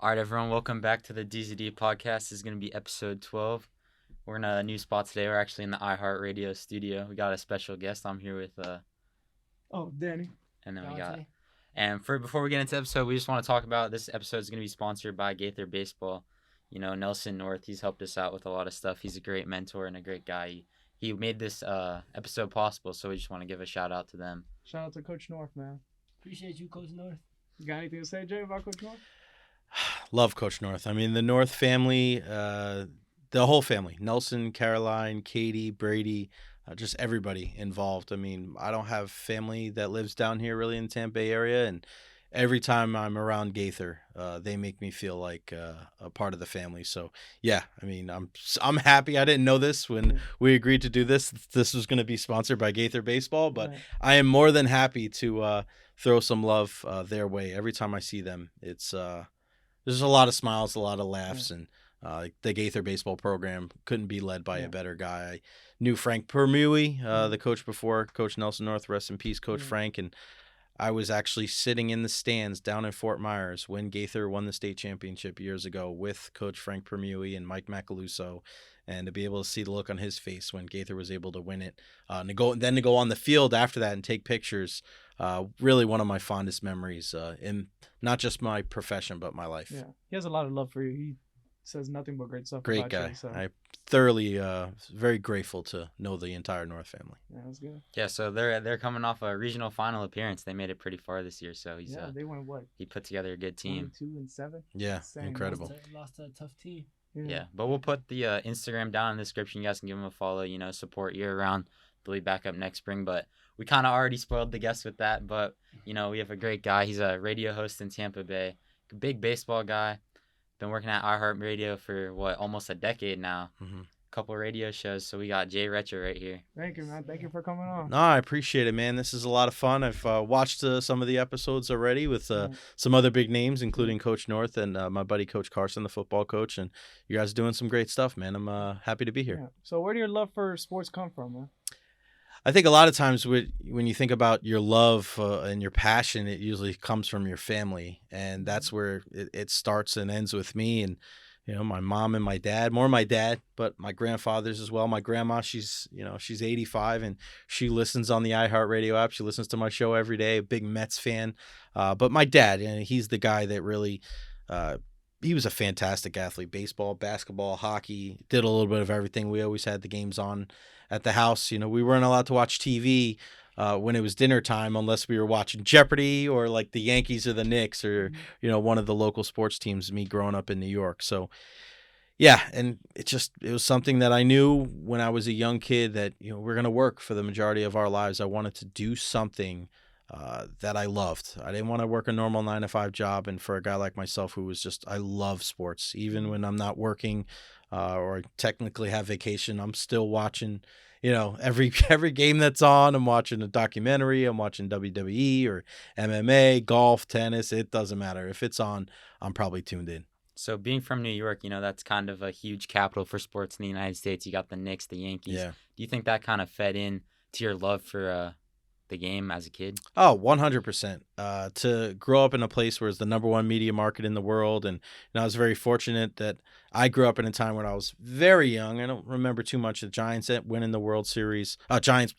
All right, everyone, welcome back to the DZD podcast. This is going to be episode 12. We're in a new spot today. We're actually in the iHeartRadio studio. We got a special guest. I'm here with, Danny. and then Dante. before we get into the episode, we just want to talk about this episode is going to be sponsored by Gaither Baseball. You know, Nelson North, he's helped us out with a lot of stuff. He's a great mentor and a great guy. He made this episode possible, so we just want to give a shout out to them. Shout out to Coach North, man. Appreciate you, Coach North. You got anything to say, Jay, about Coach North? Love Coach North. I mean, the North family, the whole family, Nelson, Caroline, Katie, Brady, just everybody involved. I mean, I don't have family that lives down here really in the Tampa Bay area, and every time I'm around Gaither, they make me feel like a part of the family. So yeah, I mean, I'm happy. I didn't know this when we agreed to do this. This was going to be sponsored by Gaither Baseball, but Right. I am more than happy to throw some love their way every time I see them. It's there's a lot of smiles, a lot of laughs, and the Gaither baseball program couldn't be led by a better guy. I knew Frank Permui, the coach before Coach Nelson North, rest in peace, Coach Frank, and I was actually sitting in the stands down in Fort Myers when Gaither won the state championship years ago with Coach Frank Permui and Mike Macaluso, and to be able to see the look on his face when Gaither was able to win it, and to go on the field after that and take pictures, really one of my fondest memories in not just my profession but my life. Yeah, he has a lot of love for you. He says nothing but great stuff Great about guy. you. So. I thoroughly, very grateful to know the entire North family. Yeah, that's good. Yeah, so they're coming off a regional final appearance. They made it pretty far this year, so he's They went what? he put together a good team. 22-7. Yeah, Insane. incredible. Lost to a tough team. Yeah, but we'll put the Instagram down in the description. You guys can give him a follow, you know, support year round. They'll be back up next spring, but we kind of already spoiled the guest with that. But, you know, we have a great guy. He's a radio host in Tampa Bay, big baseball guy. Been working at iHeartRadio for, almost a decade now. Mhm. Couple radio shows. So we got Jay Recher right here. Thank you, man. Thank you for coming on. No, I appreciate it, man. This is a lot of fun. I've watched some of the episodes already with some other big names, including Coach North and my buddy Coach Carson, the football coach. And you guys are doing some great stuff, man. I'm happy to be here. Yeah. So where do your love for sports come from, man? I think a lot of times when you think about your love and your passion, it usually comes from your family. And that's where it starts and ends with me. And, you know, my mom and my dad, more my dad, but my grandfathers as well. My grandma, she's 85 and she listens on the iHeartRadio app. She listens to my show every day, a big Mets fan. But my dad, and he's the guy that really, he was a fantastic athlete, baseball, basketball, hockey, did a little bit of everything. We always had the games on at the house. You know, we weren't allowed to watch TV when it was dinner time unless we were watching Jeopardy or like the Yankees or the Knicks or, you know, one of the local sports teams, me growing up in New York. So, yeah, and it was something that I knew when I was a young kid that, you know, we're going to work for the majority of our lives. I wanted to do something that I loved. I didn't want to work a normal 9-to-5 job. And for a guy like myself who was just, I love sports, even when I'm not working or technically have vacation, I'm still watching, you know, every game that's on. I'm watching a documentary, I'm watching WWE or MMA, golf, tennis. It doesn't matter. If it's on, I'm probably tuned in. So being from New York, you know, that's kind of a huge capital for sports in the United States. You got the Knicks, the Yankees. Yeah. Do you think that kind of fed in to your love for the game as a kid? Oh, 100%. To grow up in a place where it's the number one media market in the world. And I was very fortunate that I grew up in a time when I was very young. I don't remember too much of the Giants winning the World Series. Giants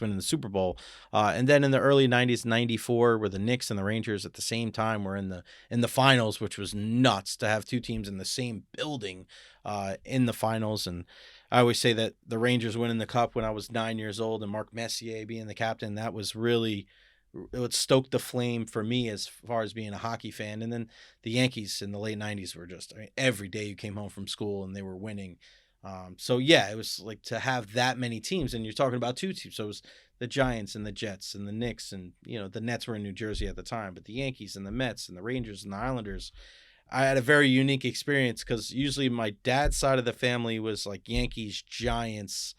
winning the Super Bowl. And then in the early 90s, 94, where the Knicks and the Rangers at the same time were in the finals, which was nuts to have two teams in the same building in the finals. And I always say that the Rangers winning the cup when I was 9 years old and Mark Messier being the captain, that was really, it would stoke the flame for me as far as being a hockey fan. And then the Yankees in the late 90s were just, I mean, every day you came home from school and they were winning. So yeah, it was like to have that many teams, and you're talking about two teams. So it was the Giants and the Jets and the Knicks, and, you know, the Nets were in New Jersey at the time, but the Yankees and the Mets and the Rangers and the Islanders. I had a very unique experience because usually my dad's side of the family was like Yankees, Giants,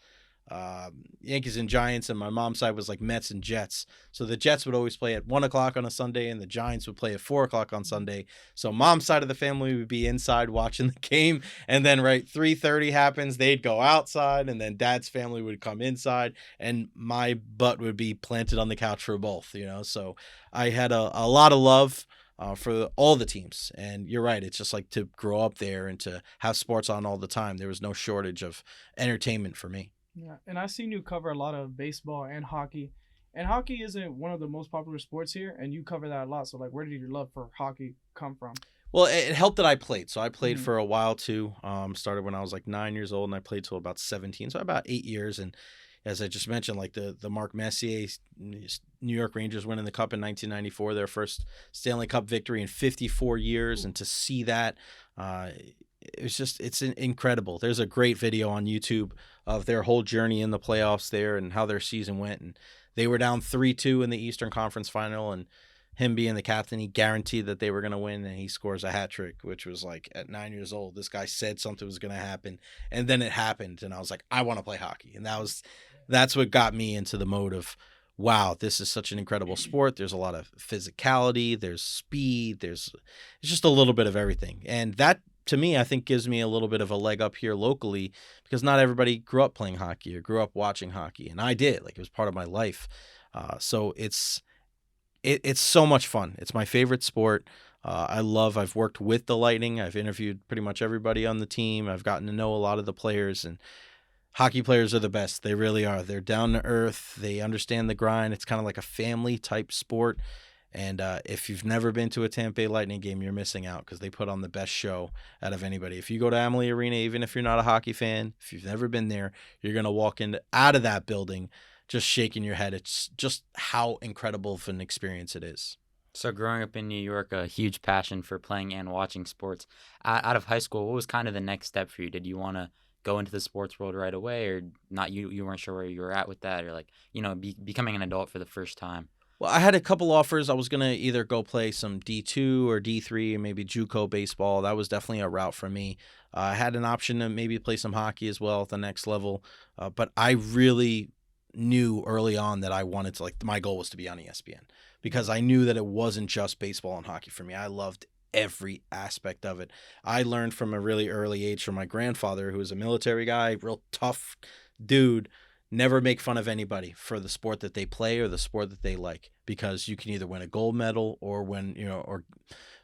and Giants, and my mom's side was like Mets and Jets. So the Jets would always play at 1:00 on a Sunday, and the Giants would play at 4:00 on Sunday. So mom's side of the family would be inside watching the game, and then 3:30 happens, they'd go outside, and then dad's family would come inside, and my butt would be planted on the couch for both. You know, so I had a lot of love for all the teams. And you're right. It's just like to grow up there and to have sports on all the time. There was no shortage of entertainment for me. Yeah, and I've seen you cover a lot of baseball and hockey. And hockey isn't one of the most popular sports here, and you cover that a lot. So, like, where did your love for hockey come from? Well, it helped that I played. So I played Mhm. for a while too. Started when I was like 9 years old, and I played till about 17. So about 8 years. And as I just mentioned, like the Mark Messier New York Rangers winning the Cup in 1994, their first Stanley Cup victory in 54 years, and to see that, it's incredible. There's a great video on YouTube of their whole journey in the playoffs there and how their season went. And they were down 3-2 in the Eastern Conference Final, and him being the captain, he guaranteed that they were going to win, and he scores a hat trick, which was like, at 9 years old, this guy said something was going to happen, and then it happened, and I was like, I want to play hockey. And that's what got me into the mode of, wow, this is such an incredible sport. There's a lot of physicality, there's speed, it's just a little bit of everything. And that, to me, I think gives me a little bit of a leg up here locally, because not everybody grew up playing hockey or grew up watching hockey, and I did. Like, it was part of my life. So it's so much fun. It's my favorite sport. I've worked with the Lightning. I've interviewed pretty much everybody on the team. I've gotten to know a lot of the players, and hockey players are the best. They really are. They're down to earth. They understand the grind. It's kind of like a family type sport. And if you've never been to a Tampa Bay Lightning game, you're missing out, because they put on the best show out of anybody. If you go to Amalie Arena, even if you're not a hockey fan, if you've never been there, you're going to walk out of that building just shaking your head. It's just how incredible of an experience it is. So growing up in New York, a huge passion for playing and watching sports. Out of high school, what was kind of the next step for you? Did you want to go into the sports world right away, or not? You weren't sure where you were at with that, or like, becoming an adult for the first time? Well, I had a couple offers. I was going to either go play some D2 or D3, or maybe JUCO baseball. That was definitely a route for me. I had an option to maybe play some hockey as well at the next level. But I really knew early on that I wanted to, like, my goal was to be on ESPN, because I knew that it wasn't just baseball and hockey for me. I loved every aspect of it. I learned from a really early age from my grandfather, who was a military guy, real tough dude. Never make fun of anybody for the sport that they play or the sport that they like, because you can either win a gold medal or win, or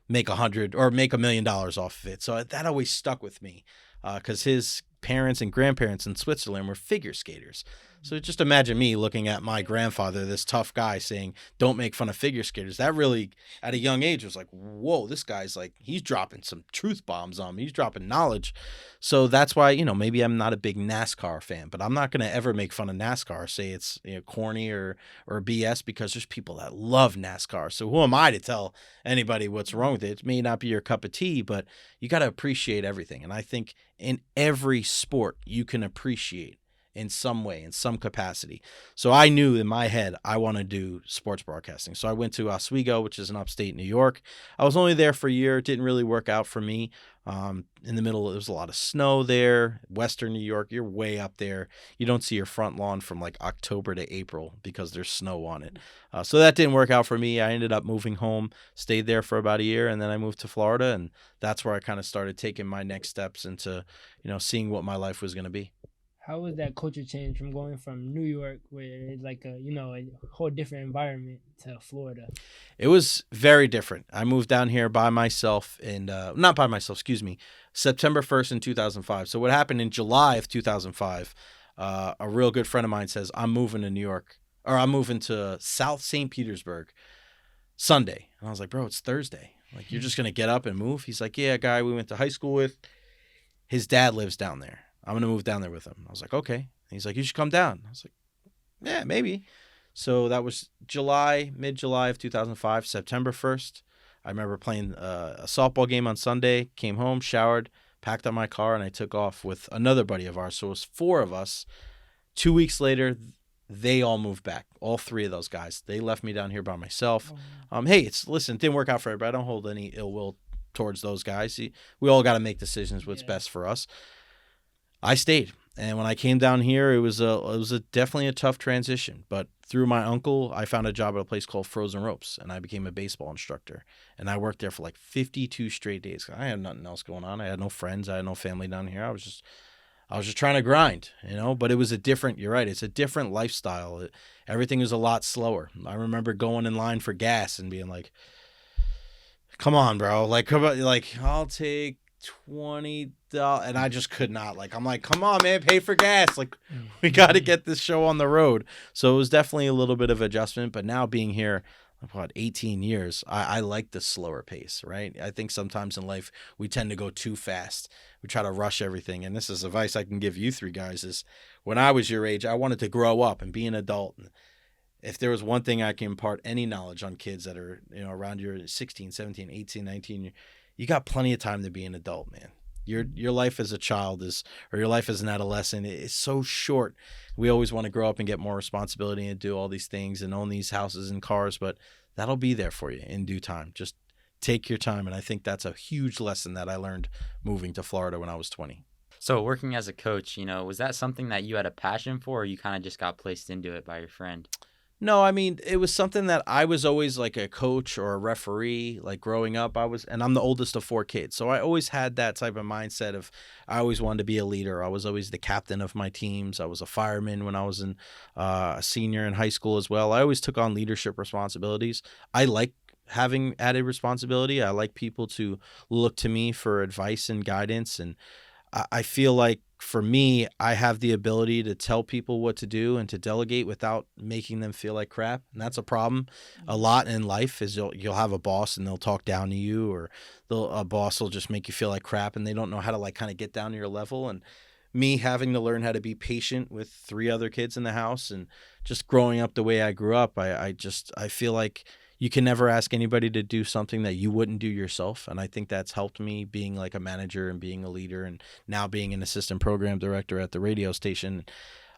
make $100 or make $1 million off of it. So that always stuck with me, because his parents and grandparents in Switzerland were figure skaters. So just imagine me looking at my grandfather, this tough guy, saying, don't make fun of figure skaters. That really, at a young age, was like, whoa, this guy's like, he's dropping some truth bombs on me. He's dropping knowledge. So that's why, maybe I'm not a big NASCAR fan, but I'm not going to ever make fun of NASCAR, say it's corny or BS, because there's people that love NASCAR. So who am I to tell anybody what's wrong with it? It may not be your cup of tea, but you got to appreciate everything. And I think in every sport you can appreciate in some way, in some capacity. So I knew in my head I want to do sports broadcasting. So I went to Oswego, which is in upstate New York. I was only there for a year. It didn't really work out for me. In the middle, there was a lot of snow there. Western New York, you're way up there. You don't see your front lawn from like October to April because there's snow on it. So that didn't work out for me. I ended up moving home, stayed there for about a year, and then I moved to Florida. And that's where I kind of started taking my next steps into, seeing what my life was going to be. How was that culture change from going from New York, where it's like a whole different environment, to Florida? It was very different. I moved down here by myself not by myself, excuse me, September 1st in 2005. So what happened in July of 2005, a real good friend of mine says, I'm moving to New York, or I'm moving to South St. Petersburg Sunday. And I was like, bro, it's Thursday. Like, you're just going to get up and move? He's like, yeah, a guy we went to high school with, his dad lives down there. I'm going to move down there with him. I was like, okay. And he's like, you should come down. I was like, yeah, maybe. So that was mid-July of 2005, September 1st. I remember playing a softball game on Sunday, came home, showered, packed up my car, and I took off with another buddy of ours. So it was 4 of us. 2 weeks later, they all moved back. All 3 of those guys. They left me down here by myself. Hey, it didn't work out for everybody. I don't hold any ill will towards those guys. We all got to make decisions what's best for us. I stayed, and when I came down here, it was definitely a tough transition. But through my uncle, I found a job at a place called Frozen Ropes, and I became a baseball instructor. And I worked there for like 52 straight days. I had nothing else going on. I had no friends. I had no family down here. I was just trying to grind, But it was you're right, it's a different lifestyle. Everything was a lot slower. I remember going in line for gas and being like, come on, bro. Like, come on, like, I'll take $20. And I just could not. Like, I'm like, come on, man, pay for gas. Like, we got to get this show on the road. So it was definitely a little bit of adjustment. But now being here, what, 18 years, I like the slower pace, right? I think sometimes in life we tend to go too fast. We try to rush everything. And this is advice I can give you three guys is when I was your age, I wanted to grow up and be an adult. And if there was one thing I can impart any knowledge on kids that are, around your 16, 17, 18, 19, you got plenty of time to be an adult, man. Your life as a child or your life as an adolescent is so short. We always want to grow up and get more responsibility and do all these things and own these houses and cars, but that'll be there for you in due time. Just take your time. And I think that's a huge lesson that I learned moving to Florida when I was 20. So working as a coach, was that something that you had a passion for, or you kind of just got placed into it by your friend? No, I mean, it was something that I was always like a coach or a referee, like growing up. And I'm the oldest of 4 kids. So I always had that type of mindset of I always wanted to be a leader. I was always the captain of my teams. I was a fireman when I was a senior in high school as well. I always took on leadership responsibilities. I like having added responsibility. I like people to look to me for advice and guidance. And I feel like for me, I have the ability to tell people what to do and to delegate without making them feel like crap. And that's a problem a lot in life is you'll have a boss and they'll talk down to you, or a boss will just make you feel like crap and they don't know how to like kind of get down to your level. And me having to learn how to be patient with 3 other kids in the house and just growing up the way I grew up, I feel like you can never ask anybody to do something that you wouldn't do yourself. And I think that's helped me being like a manager and being a leader and now being an assistant program director at the radio station.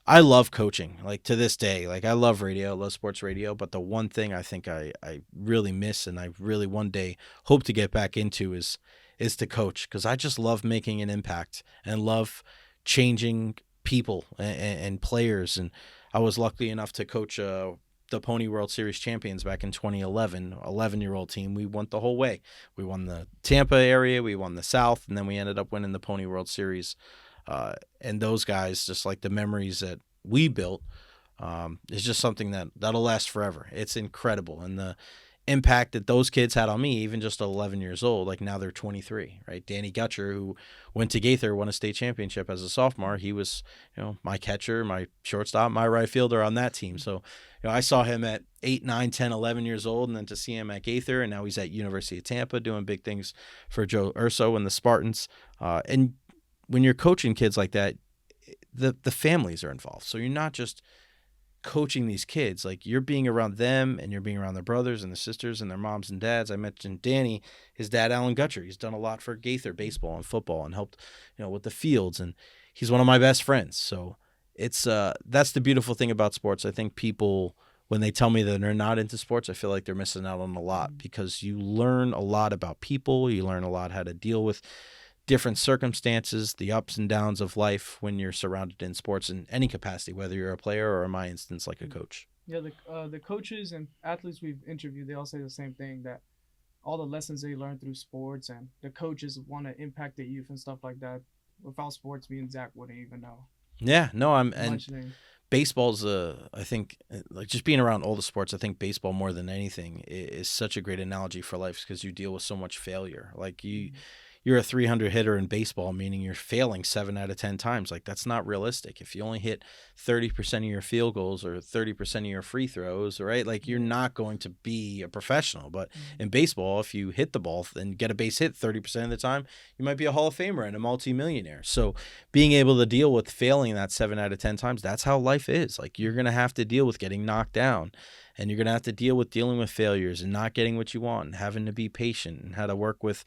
I love coaching, like to this day. Like I love radio, I love sports radio. But the one thing I think I really miss and I really one day hope to get back into is to coach, because I just love making an impact and love changing people and players. And I was lucky enough to coach the Pony World Series champions back in 2011, 11-year-old team. We went the whole way. We won the Tampa area, we won the South, and then we ended up winning the Pony World Series. And those guys, just like the memories that we built, is just something that'll last forever. It's incredible. And the impact that those kids had on me, even just 11 years old, like now they're 23, right? Danny Gutcher, who went to Gaither, won a state championship as a sophomore. He was, my catcher, my shortstop, my right fielder on that team. So, I saw him at 8, 9, 10, 11 years old, and then to see him at Gaither, and now he's at University of Tampa doing big things for Joe Urso and the Spartans. And when you're coaching kids like that, the families are involved. So you're not just coaching these kids, like you're being around them and you're being around their brothers and their sisters and their moms and dads. I mentioned Danny, his dad, Alan Gutcher. He's done a lot for Gaither baseball and football and helped, with the fields. And he's one of my best friends. So it's that's the beautiful thing about sports. I think people, when they tell me that they're not into sports, I feel like they're missing out on a lot, because you learn a lot about people. You learn a lot how to deal with different circumstances, the ups and downs of life when you're surrounded in sports in any capacity, whether you're a player or, in my instance, like a coach. Yeah, the coaches and athletes we've interviewed, they all say the same thing, that all the lessons they learn through sports and the coaches want to impact the youth and stuff like that. Without sports, me and Zach wouldn't even know. Yeah, no, baseball's I think, like just being around all the sports, I think baseball more than anything is such a great analogy for life, because you deal with so much failure. Like you're a 300 hitter in baseball, meaning you're failing 7 out of 10 times. Like that's not realistic. If you only hit 30% of your field goals or 30% of your free throws, right? Like you're not going to be a professional. But in baseball, if you hit the ball and get a base hit 30% of the time, you might be a Hall of Famer and a multimillionaire. So being able to deal with failing that 7 out of 10 times, that's how life is. Like you're going to have to deal with getting knocked down. And you're going to have to dealing with failures and not getting what you want and having to be patient and how to work with,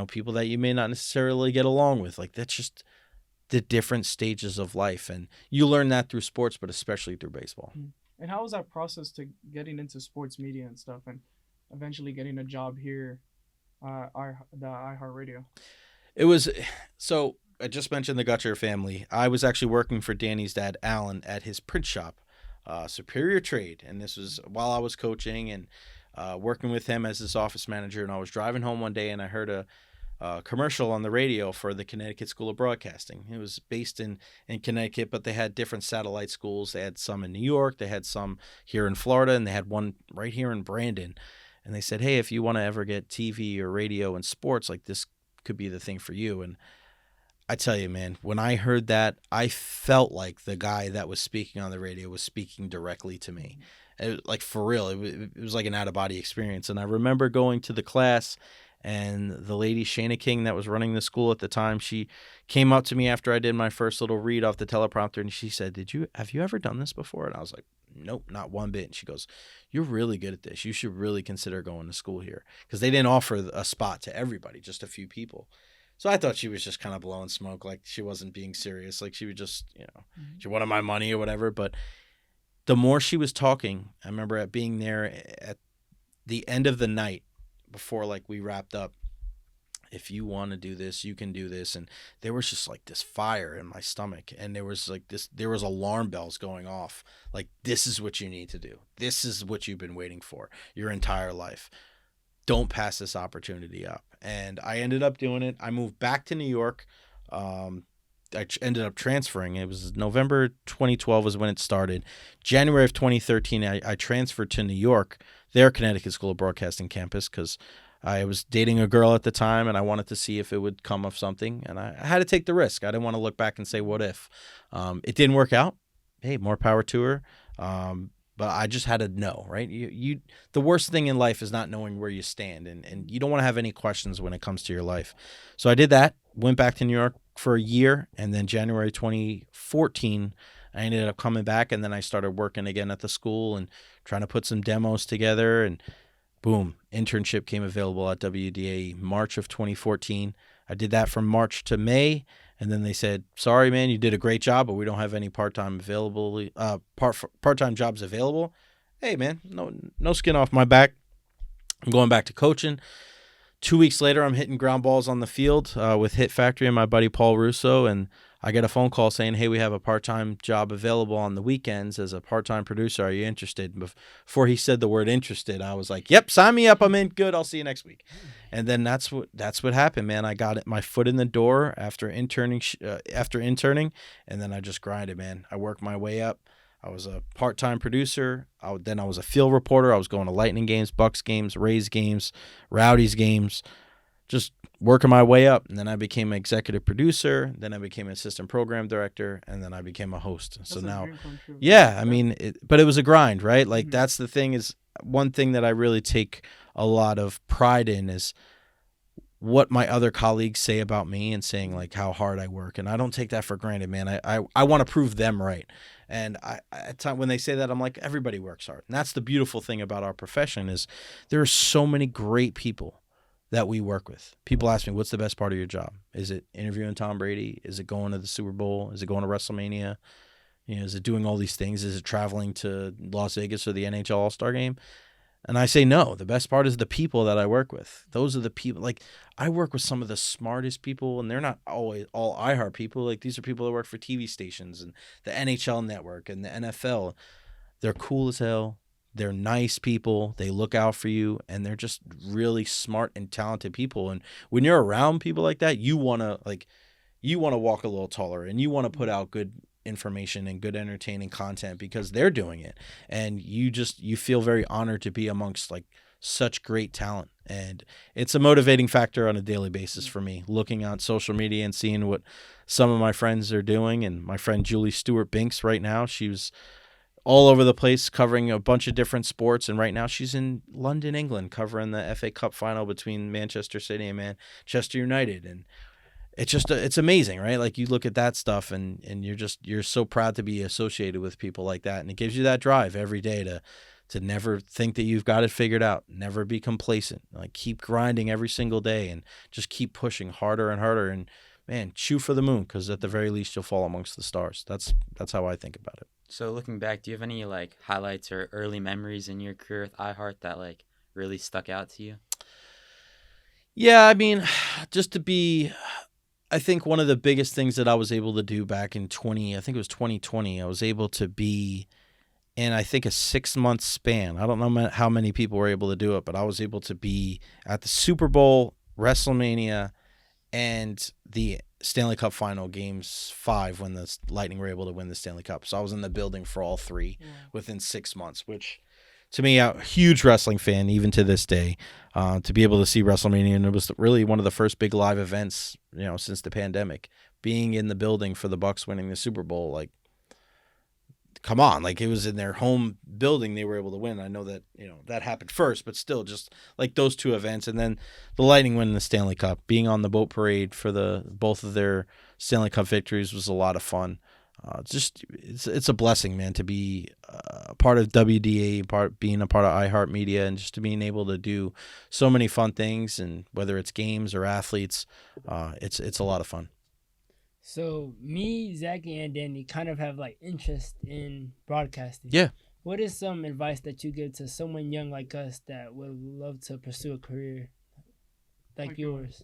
people that you may not necessarily get along with. Like that's just the different stages of life. And you learn that through sports, but especially through baseball. And how was that process to getting into sports media and stuff and eventually getting a job here, the iHeartRadio? It was, so I just mentioned the Gutcher family. I was actually working for Danny's dad, Alan, at his print shop. Superior Trade, and this was while I was coaching and working with him as his office manager. And I was driving home one day and I heard a commercial on the radio for the Connecticut School of Broadcasting. It was based in Connecticut, but they had different satellite schools. They had some in New York, they had some here in Florida, and they had one right here in Brandon. And they said, hey, if you want to ever get TV or radio and sports, like this could be the thing for you. And I tell you, man, when I heard that, I felt like the guy that was speaking on the radio was speaking directly to me. Like, for real, it was like an out-of-body experience. And I remember going to the class, and the lady, Shayna King, that was running the school at the time, she came up to me after I did my first little read off the teleprompter, and she said, have you ever done this before? And I was like, nope, not one bit. And she goes, you're really good at this. You should really consider going to school here. Because they didn't offer a spot to everybody, just a few people. So I thought she was just kind of blowing smoke, like she wasn't being serious. Like she would just, she wanted my money or whatever. But the more she was talking, I remember at being there at the end of the night before like we wrapped up, if you want to do this, you can do this. And there was just like this fire in my stomach. And there was alarm bells going off. Like, this is what you need to do. This is what you've been waiting for your entire life. Don't pass this opportunity up. And I ended up doing it. I moved back to New York. I ended up transferring. It was November 2012 was when it started. January of 2013, I transferred to New York, their Connecticut School of Broadcasting campus, because I was dating a girl at the time, and I wanted to see if it would come of something. And I had to take the risk. I didn't want to look back and say, what if? It didn't work out. Hey, more power to her. But I just had to know, right? The worst thing in life is not knowing where you stand, and you don't want to have any questions when it comes to your life. So I did that, went back to New York for a year, and then January 2014, I ended up coming back, and then I started working again at the school and trying to put some demos together, and boom, internship came available at WDA March of 2014. I did that from March to May. And then they said, sorry, man, you did a great job, but we don't have any part-time jobs available. Hey, man, no skin off my back. I'm going back to coaching. 2 weeks later, I'm hitting ground balls on the field with Hit Factory and my buddy Paul Russo. And I get a phone call saying, hey, we have a part-time job available on the weekends as a part-time producer. Are you interested? Before he said the word interested, I was like, yep, sign me up. I'm in. Good. I'll see you next week. And then that's what happened, man. I got my foot in the door after interning, and then I just grinded, man. I worked my way up. I was a part-time producer. Then I was a field reporter. I was going to Lightning games, Bucks games, Rays games, Rowdies games, just working my way up. And then I became an executive producer. Then I became an assistant program director, and then I became a host. So now, yeah, I mean, but it was a grind, right? Like that's the thing is one thing that I really take a lot of pride in is what my other colleagues say about me and saying like how hard I work. And I don't take that for granted, man. I want to prove them right. And at time when they say that, I'm like, everybody works hard. And that's the beautiful thing about our profession is there are so many great people that we work with. People ask me, what's the best part of your job? Is it interviewing Tom Brady? Is it going to the Super Bowl? Is it going to WrestleMania? Is it doing all these things? Is it traveling to Las Vegas or the NHL All-Star Game? And I say, no, the best part is the people that I work with. Those are the people, like I work with some of the smartest people, and they're not always all iHeart people. Like these are people that work for TV stations and the NHL network and the NFL. They're cool as hell. They're nice people. They look out for you, and they're just really smart and talented people. And when you're around people like that, you want to walk a little taller, and you want to put out good information and good entertaining content because they're doing it, and you feel very honored to be amongst like such great talent. And it's a motivating factor on a daily basis for me, looking on social media and seeing what some of my friends are doing. And my friend Julie Stewart Binks right now, she was all over the place covering a bunch of different sports, and right now she's in London, England, covering the FA Cup final between Manchester City and Manchester United. And it's amazing, right? Like you look at that stuff and you're so proud to be associated with people like that. And it gives you that drive every day to never think that you've got it figured out, never be complacent, like keep grinding every single day and just keep pushing harder and harder. And man, shoot for the moon, because at the very least you'll fall amongst the stars. That's how I think about it. So looking back, do you have any like highlights or early memories in your career with iHeart that like really stuck out to you? Yeah, I mean, I think one of the biggest things that I was able to do back in 2020, I was able to be in, I think, a 6-month span. I don't know how many people were able to do it, but I was able to be at the Super Bowl, WrestleMania, and the Stanley Cup final games 5 when the Lightning were able to win the Stanley Cup. So I was in the building for all 3 within 6 months, which to me, a huge wrestling fan, even to this day, to be able to see WrestleMania. And it was really one of the first big live events, since the pandemic. Being in the building for the Bucks winning the Super Bowl, like, come on, like it was in their home building they were able to win. I know that, that happened first, but still just like those two events. And then the Lightning winning the Stanley Cup, being on the boat parade for both of their Stanley Cup victories was a lot of fun. It's a blessing, man, to be a part of WDA, being a part of iHeartMedia, and just to being able to do so many fun things. And whether it's games or athletes, it's a lot of fun. So me, Zachy, and Danny kind of have like interest in broadcasting. Yeah. What is some advice that you give to someone young like us that would love to pursue a career like yours?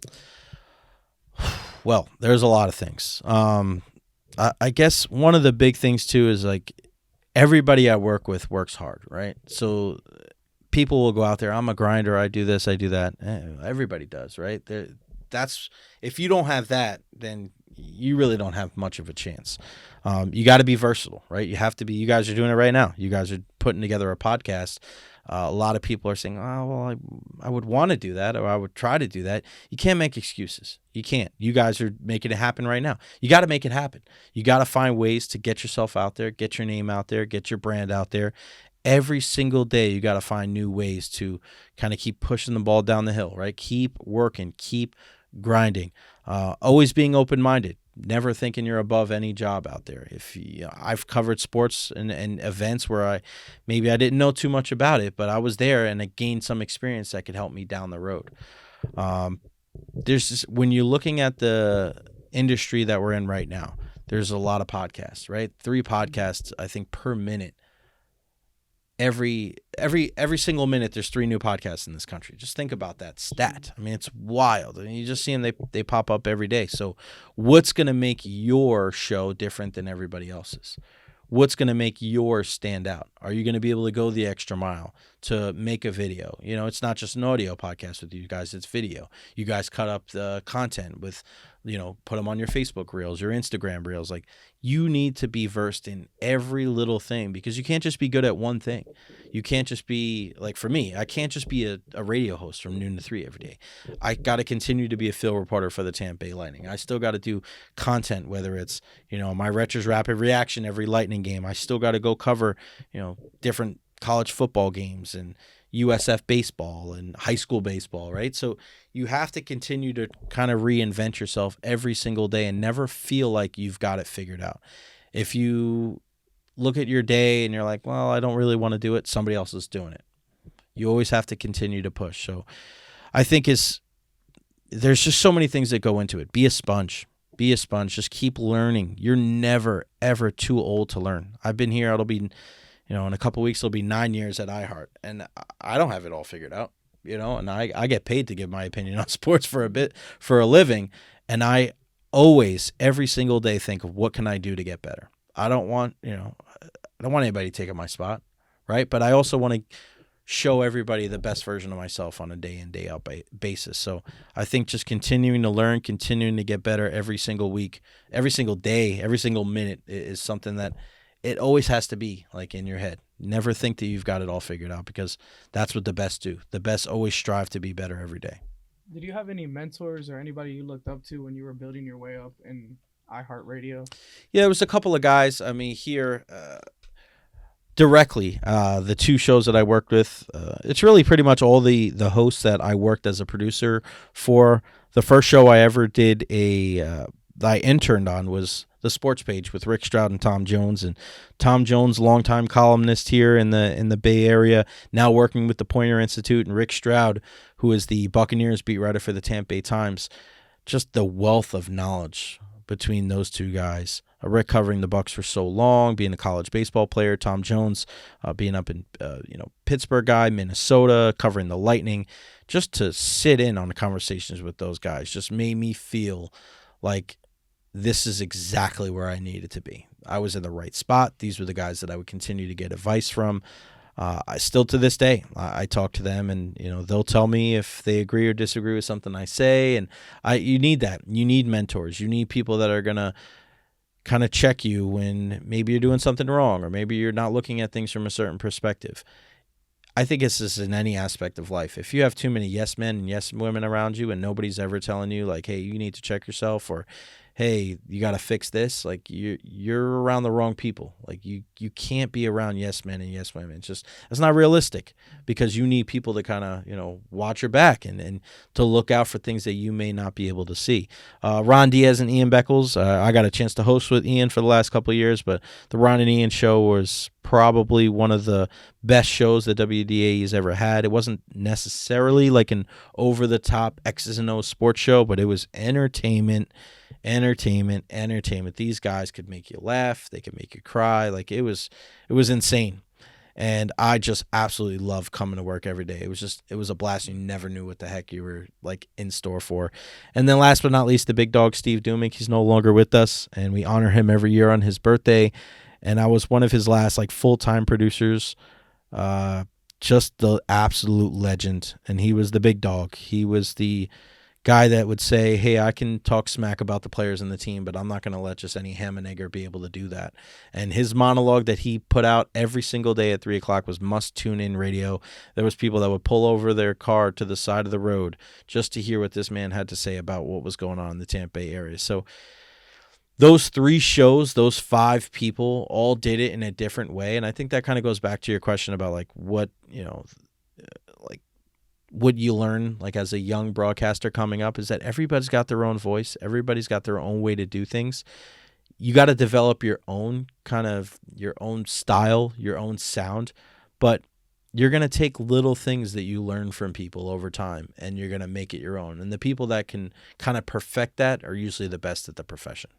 Well, there's a lot of things. I guess one of the big things too is like everybody I work with works hard, right? So people will go out there, I'm a grinder, I do this, I do that. Everybody does, right? That's if you don't have that, then you really don't have much of a chance. You got to be versatile, right? You have to be. You guys are doing it right now. You guys are putting together a podcast. A lot of people are saying, oh, well, I would want to do that, or I would try to do that. You can't make excuses. You can't. You guys are making it happen right now. You got to make it happen. You got to find ways to get yourself out there, get your name out there, get your brand out there. Every single day, you got to find new ways to kind of keep pushing the ball down the hill, right? Keep working, keep grinding, always being open-minded. Never thinking you're above any job out there. I've covered sports and events where I didn't know too much about it, but I was there and I gained some experience that could help me down the road. When you're looking at the industry that we're in right now, there's a lot of podcasts, right? 3 podcasts, I think, per minute. Every single minute, there's 3 new podcasts in this country. Just think about that stat. I mean, it's wild. I mean, you just see them, they pop up every day. So what's going to make your show different than everybody else's? What's going to make yours stand out? Are you going to be able to go the extra mile to make a video? It's not just an audio podcast with you guys, it's video. You guys cut up the content with, put them on your Facebook reels, your Instagram reels. Like, you need to be versed in every little thing, because you can't just be good at one thing. You can't just be, like, for me, I can't just be a radio host from noon to 3 every day. I got to continue to be a field reporter for the Tampa Bay Lightning. I still got to do content, whether it's, my Recher's Rapid Reaction every Lightning game. I still got to go cover, different college football games and USF baseball and high school baseball, right? So you have to continue to kind of reinvent yourself every single day and never feel like you've got it figured out. If you look at your day and you're like, well, I don't really want to do it, somebody else is doing it. You always have to continue to push. So I think there's just so many things that go into it. Be a sponge. Be a sponge. Just keep learning. You're never, ever too old to learn. I've been here. It'll be, in a couple of weeks, it'll be 9 years at iHeart. And I don't have it all figured out, and I get paid to give my opinion on sports for a living. And I always, every single day, think of what can I do to get better. I don't want anybody taking my spot, right? But I also want to show everybody the best version of myself on a day in, day out basis. So I think just continuing to learn, continuing to get better every single week, every single day, every single minute is something that it always has to be like in your head. Never think that you've got it all figured out, because that's what the best do. The best always strive to be better every day. Did you have any mentors or anybody you looked up to when you were building your way up in iHeartRadio? Yeah, there was a couple of guys. I mean, here directly, the 2 shows that I worked with, it's really pretty much all the hosts that I worked as a producer for. The first show I ever did I interned on was the Sports Page with Rick Stroud and Tom Jones. And Tom Jones, longtime columnist here in the Bay Area, now working with the Poynter Institute, and Rick Stroud, who is the Buccaneers beat writer for the Tampa Bay Times. Just the wealth of knowledge between those 2 guys. Rick covering the Bucs for so long, being a college baseball player. Tom Jones being up in Pittsburgh guy, Minnesota, covering the Lightning. Just to sit in on the conversations with those guys just made me feel like this is exactly where I needed to be. I was in the right spot. These were the guys that I would continue to get advice from. I still, to this day, I talk to them, and they'll tell me if they agree or disagree with something I say. And you need that. You need mentors. You need people that are gonna kind of check you when maybe you're doing something wrong, or maybe you're not looking at things from a certain perspective. I think it's just in any aspect of life. If you have too many yes men and yes women around you and nobody's ever telling you like, hey, you need to check yourself, or hey, you got to fix this, like you're around the wrong people. Like you can't be around yes men and yes women. It's not realistic, because you need people to kind of, watch your back and to look out for things that you may not be able to see. Ron Diaz and Ian Beckles, I got a chance to host with Ian for the last couple of years, but the Ron and Ian show was probably one of the best shows that WDA has ever had. It wasn't necessarily like an over-the-top X's and O's sports show, but it was entertainment. These guys could make you laugh. They could make you cry. Like it was insane. And I just absolutely love coming to work every day. It was a blast. You never knew what the heck you were like in store for. And then last but not least, the big dog, Steve Dumick. He's no longer with us, and we honor him every year on his birthday. And I was one of his last like full-time producers. Just the absolute legend. And he was the big dog. He was the guy that would say, hey, I can talk smack about the players in the team, but I'm not going to let just any ham and egger be able to do that. And his monologue that he put out every single day at 3 o'clock was must-tune-in radio. There was people that would pull over their car to the side of the road just to hear what this man had to say about what was going on in the Tampa Bay area. So those 3 shows, those 5 people all did it in a different way. And I think that kind of goes back to your question about like what, what you learn like as a young broadcaster coming up, is that everybody's got their own voice. Everybody's got their own way to do things. You got to develop your own your own style, your own sound, but you're going to take little things that you learn from people over time and you're going to make it your own. And the people that can kind of perfect that are usually the best at the profession.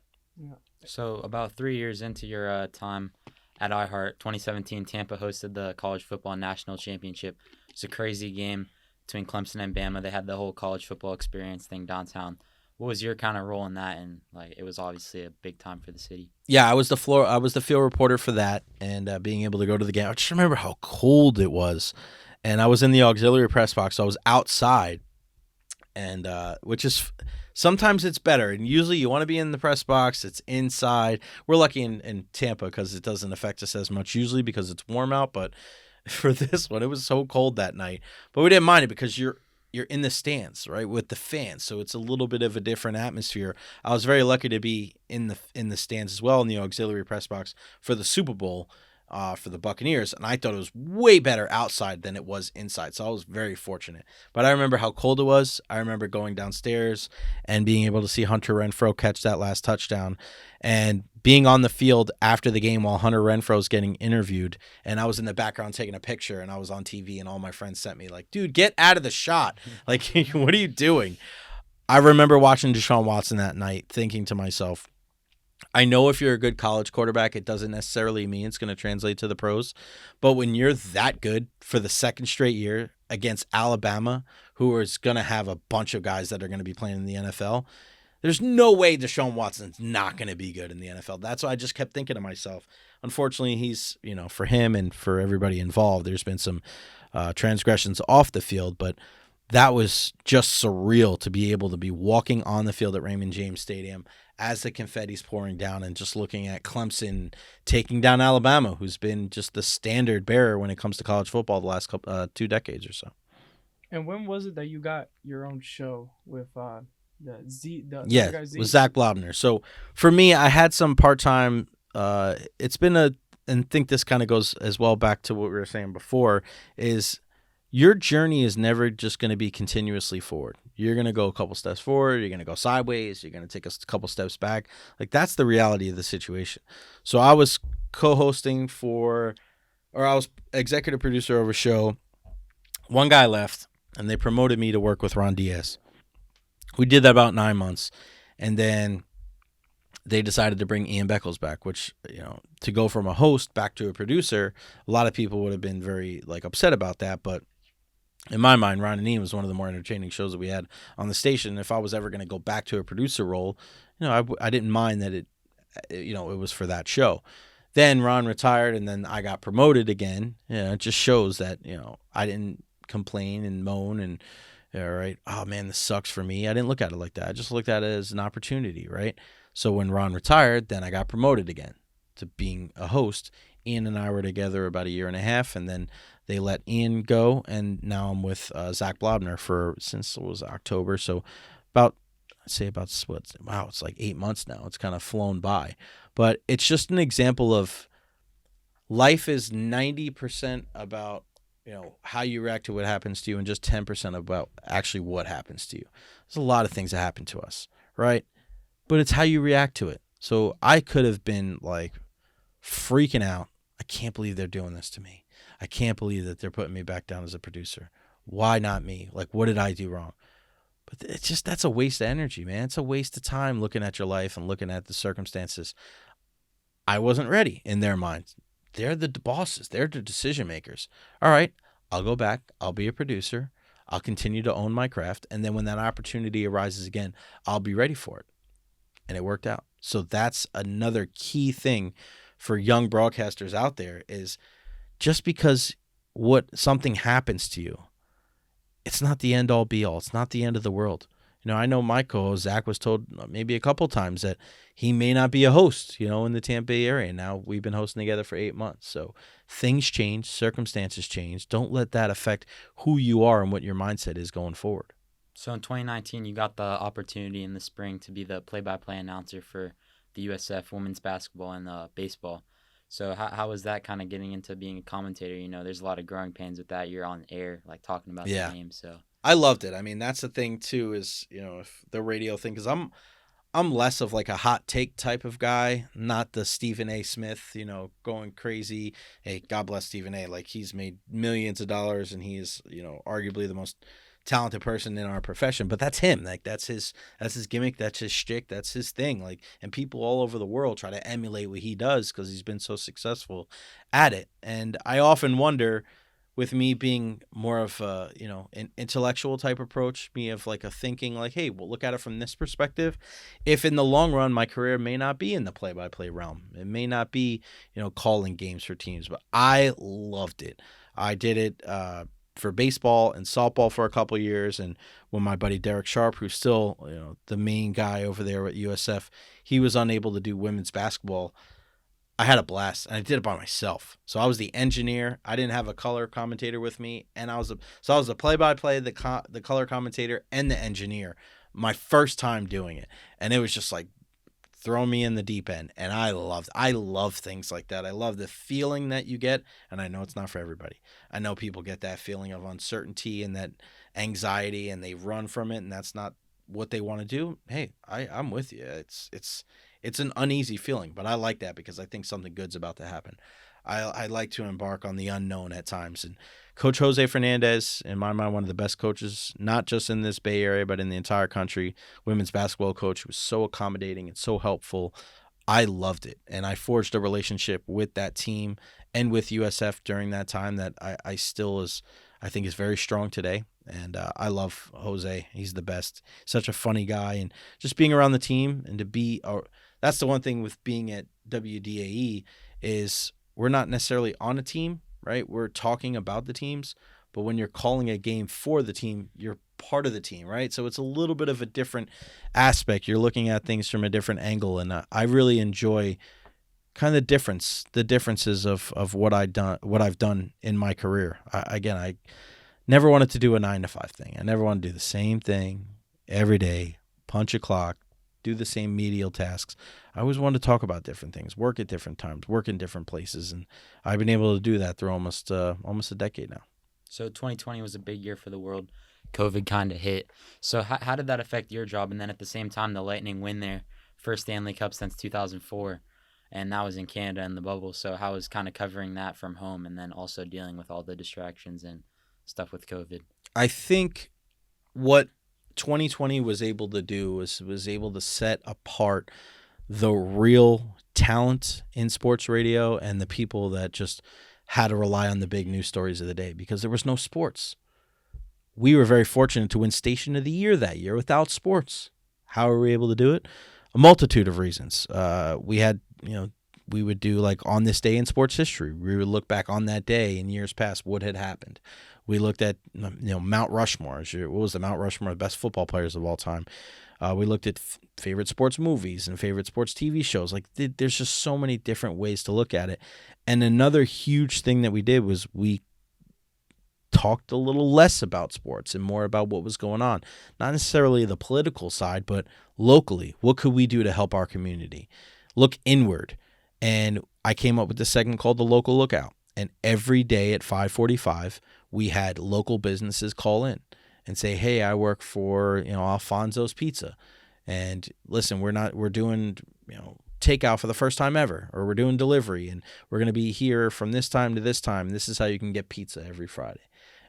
Yeah. So about 3 years into your time at iHeart, 2017, Tampa hosted the College Football National Championship. It's a crazy game between Clemson and Bama. They had the whole college football experience thing downtown. What was your kind of role in that? And like, it was obviously a big time for the city. Yeah, I was the field reporter for that, and being able to go to the game. I just remember how cold it was, and I was in the auxiliary press box, so I was outside, and which is sometimes it's better. And usually you want to be in the press box. It's inside. We're lucky in Tampa because it doesn't affect us as much usually because it's warm out, but for this one, it was so cold that night, but we didn't mind it because you're in the stands, right, with the fans, so it's a little bit of a different atmosphere. I was very lucky to be in the stands as well in the auxiliary press box for the Super Bowl for the Buccaneers, and I thought it was way better outside than it was inside, so I was very fortunate. But I remember how cold it was. I remember going downstairs and being able to see Hunter Renfrow catch that last touchdown, and being on the field after the game while Hunter Renfrow's getting interviewed, and I was in the background taking a picture, and I was on TV, and all my friends sent me like, dude, get out of the shot. Like, what are you doing? I remember watching Deshaun Watson that night thinking to myself, I know if you're a good college quarterback, it doesn't necessarily mean it's going to translate to the pros, but when you're that good for the second straight year against Alabama, who is going to have a bunch of guys that are going to be playing in the NFL, there's no way Deshaun Watson's not going to be good in the NFL. That's why I just kept thinking to myself. Unfortunately, he's, for him and for everybody involved, there's been some transgressions off the field, but that was just surreal to be able to be walking on the field at Raymond James Stadium as the confetti's pouring down and just looking at Clemson taking down Alabama, who's been just the standard bearer when it comes to college football the last 2 decades or so. And when was it that you got your own show with the Yeah, guy Z? with Zach Blaubner. So for me, I had some part-time, it's been and I think this kind of goes as well back to what we were saying before, is your journey is never just going to be continuously forward. You're going to go a couple steps forward. You're going to go sideways. You're going to take a couple steps back. Like, that's the reality of the situation. So I was co-hosting I was executive producer of a show. One guy left, and they promoted me to work with Ron Diaz. We did that about 9 months, and then they decided to bring Ian Beckles back, which, to go from a host back to a producer, a lot of people would have been very upset about that, but in my mind, Ron and Ian was one of the more entertaining shows that we had on the station. If I was ever going to go back to a producer role, I didn't mind that it was for that show. Then Ron retired, and then I got promoted again. It just shows that, I didn't complain and moan and, all right, oh man, this sucks for me. I didn't look at it like that. I just looked at it as an opportunity, right? So when Ron retired, then I got promoted again to being a host Ian and I were together about a year and a half, and then they let Ian go, and now I'm with Zach Blobner since it was October. So it's like 8 months now. It's kind of flown by. But it's just an example of life is 90% about, how you react to what happens to you and just 10% about actually what happens to you. There's a lot of things that happen to us, right? But it's how you react to it. So I could have been like freaking out. I can't believe they're doing this to me. I can't believe that they're putting me back down as a producer. Why not me? Like, what did I do wrong? But that's a waste of energy, man. It's a waste of time looking at your life and looking at the circumstances. I wasn't ready in their minds. They're the bosses. They're the decision makers. All right, I'll go back. I'll be a producer. I'll continue to own my craft. And then when that opportunity arises again, I'll be ready for it. And it worked out. So that's another key thing for young broadcasters out there is just because something happens to you, it's not the end all be all. It's not the end of the world. I know my co-host Zach was told maybe a couple times that he may not be a host, in the Tampa Bay area. Now we've been hosting together for 8 months. So things change, circumstances change. Don't let that affect who you are and what your mindset is going forward. So in 2019, you got the opportunity in the spring to be the play-by-play announcer for the USF women's basketball and baseball. So how was that kind of getting into being a commentator? There's a lot of growing pains with that. You're on air, like talking about the game. So I loved it. I mean, that's the thing too is, if the radio thing, because I'm less of like a hot take type of guy, not the Stephen A. Smith, going crazy. Hey, God bless Stephen A. Like he's made millions of dollars and he is, arguably the most talented person in our profession, but that's him. Like that's his gimmick, that's his shtick, that's his thing. Like, and people all over the world try to emulate what he does because he's been so successful at it. And I often wonder, with me being more of a, an intellectual type approach, me of like a thinking like, hey, we'll look at it from this perspective. If in the long run, my career may not be in the play-by-play realm, it may not be, calling games for teams, but I loved it. I did it, for baseball and softball for a couple of years. And when my buddy Derek Sharp, who's still, the main guy over there at USF, he was unable to do women's basketball, I had a blast, and I did it by myself. So I was the engineer. I didn't have a color commentator with me, and I was the play-by-play, the color commentator, and the engineer. My first time doing it, and it was just like throw me in the deep end, and I love things like that. I love the feeling that you get, and I know it's not for everybody. I know people get that feeling of uncertainty and that anxiety, and they run from it, and that's not what they want to do. Hey, I'm with you. It's an uneasy feeling, but I like that because I think something good's about to happen. I like to embark on the unknown at times. And Coach Jose Fernandez, in my mind, one of the best coaches, not just in this Bay Area, but in the entire country, women's basketball coach, was so accommodating and so helpful. I loved it. And I forged a relationship with that team and with USF during that time that I think is very strong today. And I love Jose. He's the best. Such a funny guy. And just being around the team and that's the one thing with being at WDAE is we're not necessarily on a team, right? We're talking about the teams, but when you're calling a game for the team, you're part of the team, right? So it's a little bit of a different aspect. You're looking at things from a different angle, and I really enjoy kind of the differences of what I've done in my career. I never wanted to do a 9-to-5 thing. I never wanted to do the same thing every day, punch a clock, do the same medial tasks. I always wanted to talk about different things, work at different times, work in different places, and I've been able to do that through almost a decade now. So 2020 was a big year for the world. COVID kind of hit. So how did that affect your job? And then at the same time, the Lightning win their first Stanley Cup since 2004, and that was in Canada in the bubble. So how was kind of covering that from home and then also dealing with all the distractions and stuff with COVID? I think what 2020 was able to do was able to set apart the real talent in sports radio and the people that just had to rely on the big news stories of the day because there was no sports. We were very fortunate to win Station of the Year that year without sports. How were we able to do it? A multitude of reasons. We had, we would do like on this day in sports history. We would look back on that day in years past, what had happened. We looked at, Mount Rushmore. What was the Mount Rushmore, the best football players of all time? We looked at favorite sports movies and favorite sports TV shows. Like there's just so many different ways to look at it. And another huge thing that we did was we talked a little less about sports and more about what was going on. Not necessarily the political side, but locally. What could we do to help our community? Look inward. And I came up with this segment called The Local Lookout. And every day at 5:45, we had local businesses call in and say, hey, I work for, Alfonso's Pizza. And listen, we're doing, takeout for the first time ever, or we're doing delivery, and we're going to be here from this time to this time. This is how you can get pizza every Friday.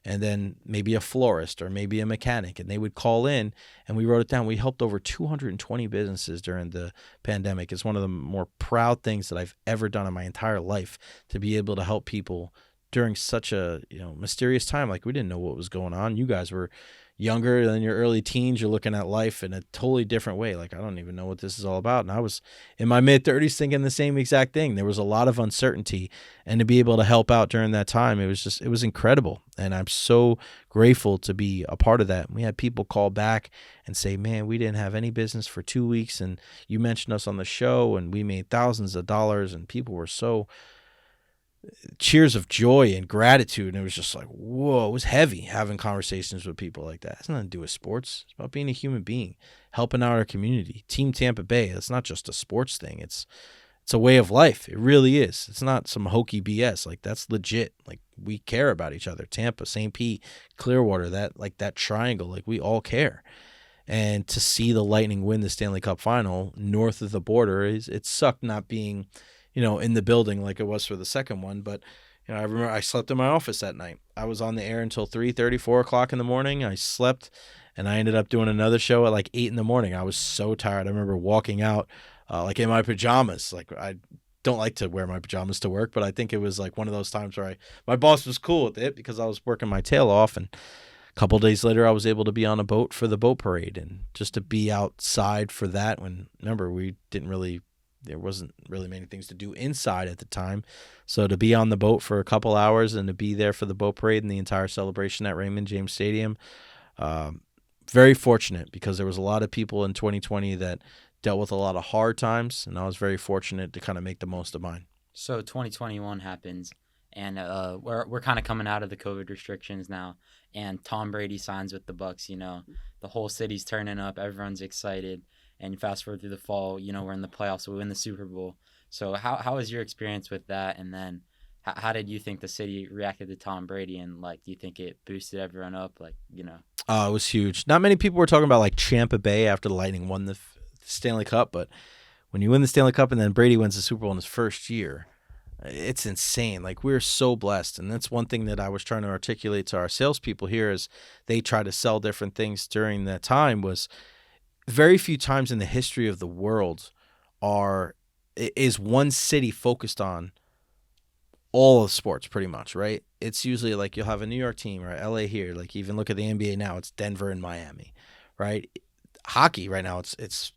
And then maybe a florist or maybe a mechanic, and they would call in, and we wrote it down. We helped over 220 businesses during the pandemic. It's one of the more proud things that I've ever done in my entire life, to be able to help people during such a mysterious time. Like, we didn't know what was going on. You guys were younger than your early teens. You're looking at life in a totally different way. Like, I don't even know what this is all about. And I was in my mid-30s thinking the same exact thing. There was a lot of uncertainty, and to be able to help out during that time, it was incredible. And I'm so grateful to be a part of that. We had people call back and say, man, we didn't have any business for 2 weeks, and you mentioned us on the show, and we made thousands of dollars, and people were so cheers of joy and gratitude. And it was just like, whoa, it was heavy having conversations with people like that. It's nothing to do with sports. It's about being a human being, helping out our community. Team Tampa Bay, it's not just a sports thing. It's a way of life. It really is. It's not some hokey BS. Like, that's legit. Like, we care about each other. Tampa, St. Pete, Clearwater, that triangle, like, we all care. And to see the Lightning win the Stanley Cup final north of the border, it sucked not being in the building like it was for the second one. But, I remember I slept in my office that night. I was on the air until 3:30, 4 o'clock in the morning. I slept, and I ended up doing another show at like 8 in the morning. I was so tired. I remember walking out like in my pajamas. Like, I don't like to wear my pajamas to work, but I think it was like one of those times where my boss was cool with it because I was working my tail off. And a couple of days later, I was able to be on a boat for the boat parade, and just to be outside for that, when, remember, there wasn't really many things to do inside at the time. So to be on the boat for a couple hours and to be there for the boat parade and the entire celebration at Raymond James Stadium, very fortunate, because there was a lot of people in 2020 that dealt with a lot of hard times, and I was very fortunate to kind of make the most of mine. So 2021 happens, and we're kind of coming out of the COVID restrictions now, and Tom Brady signs with the Bucs. The whole city's turning up, everyone's excited. And fast forward through the fall, we're in the playoffs, so we win the Super Bowl. So how was your experience with that? And then how did you think the city reacted to Tom Brady? And, do you think it boosted everyone up? Oh, it was huge. Not many people were talking about, Tampa Bay after the Lightning won the Stanley Cup. But when you win the Stanley Cup and then Brady wins the Super Bowl in his first year, it's insane. We're so blessed. And that's one thing that I was trying to articulate to our salespeople here as they try to sell different things during that time was, very few times in the history of the world is one city focused on all of sports, pretty much, right? It's usually like you'll have a New York team or LA here. Like, even look at the NBA now, it's Denver and Miami, right? Hockey right now, it's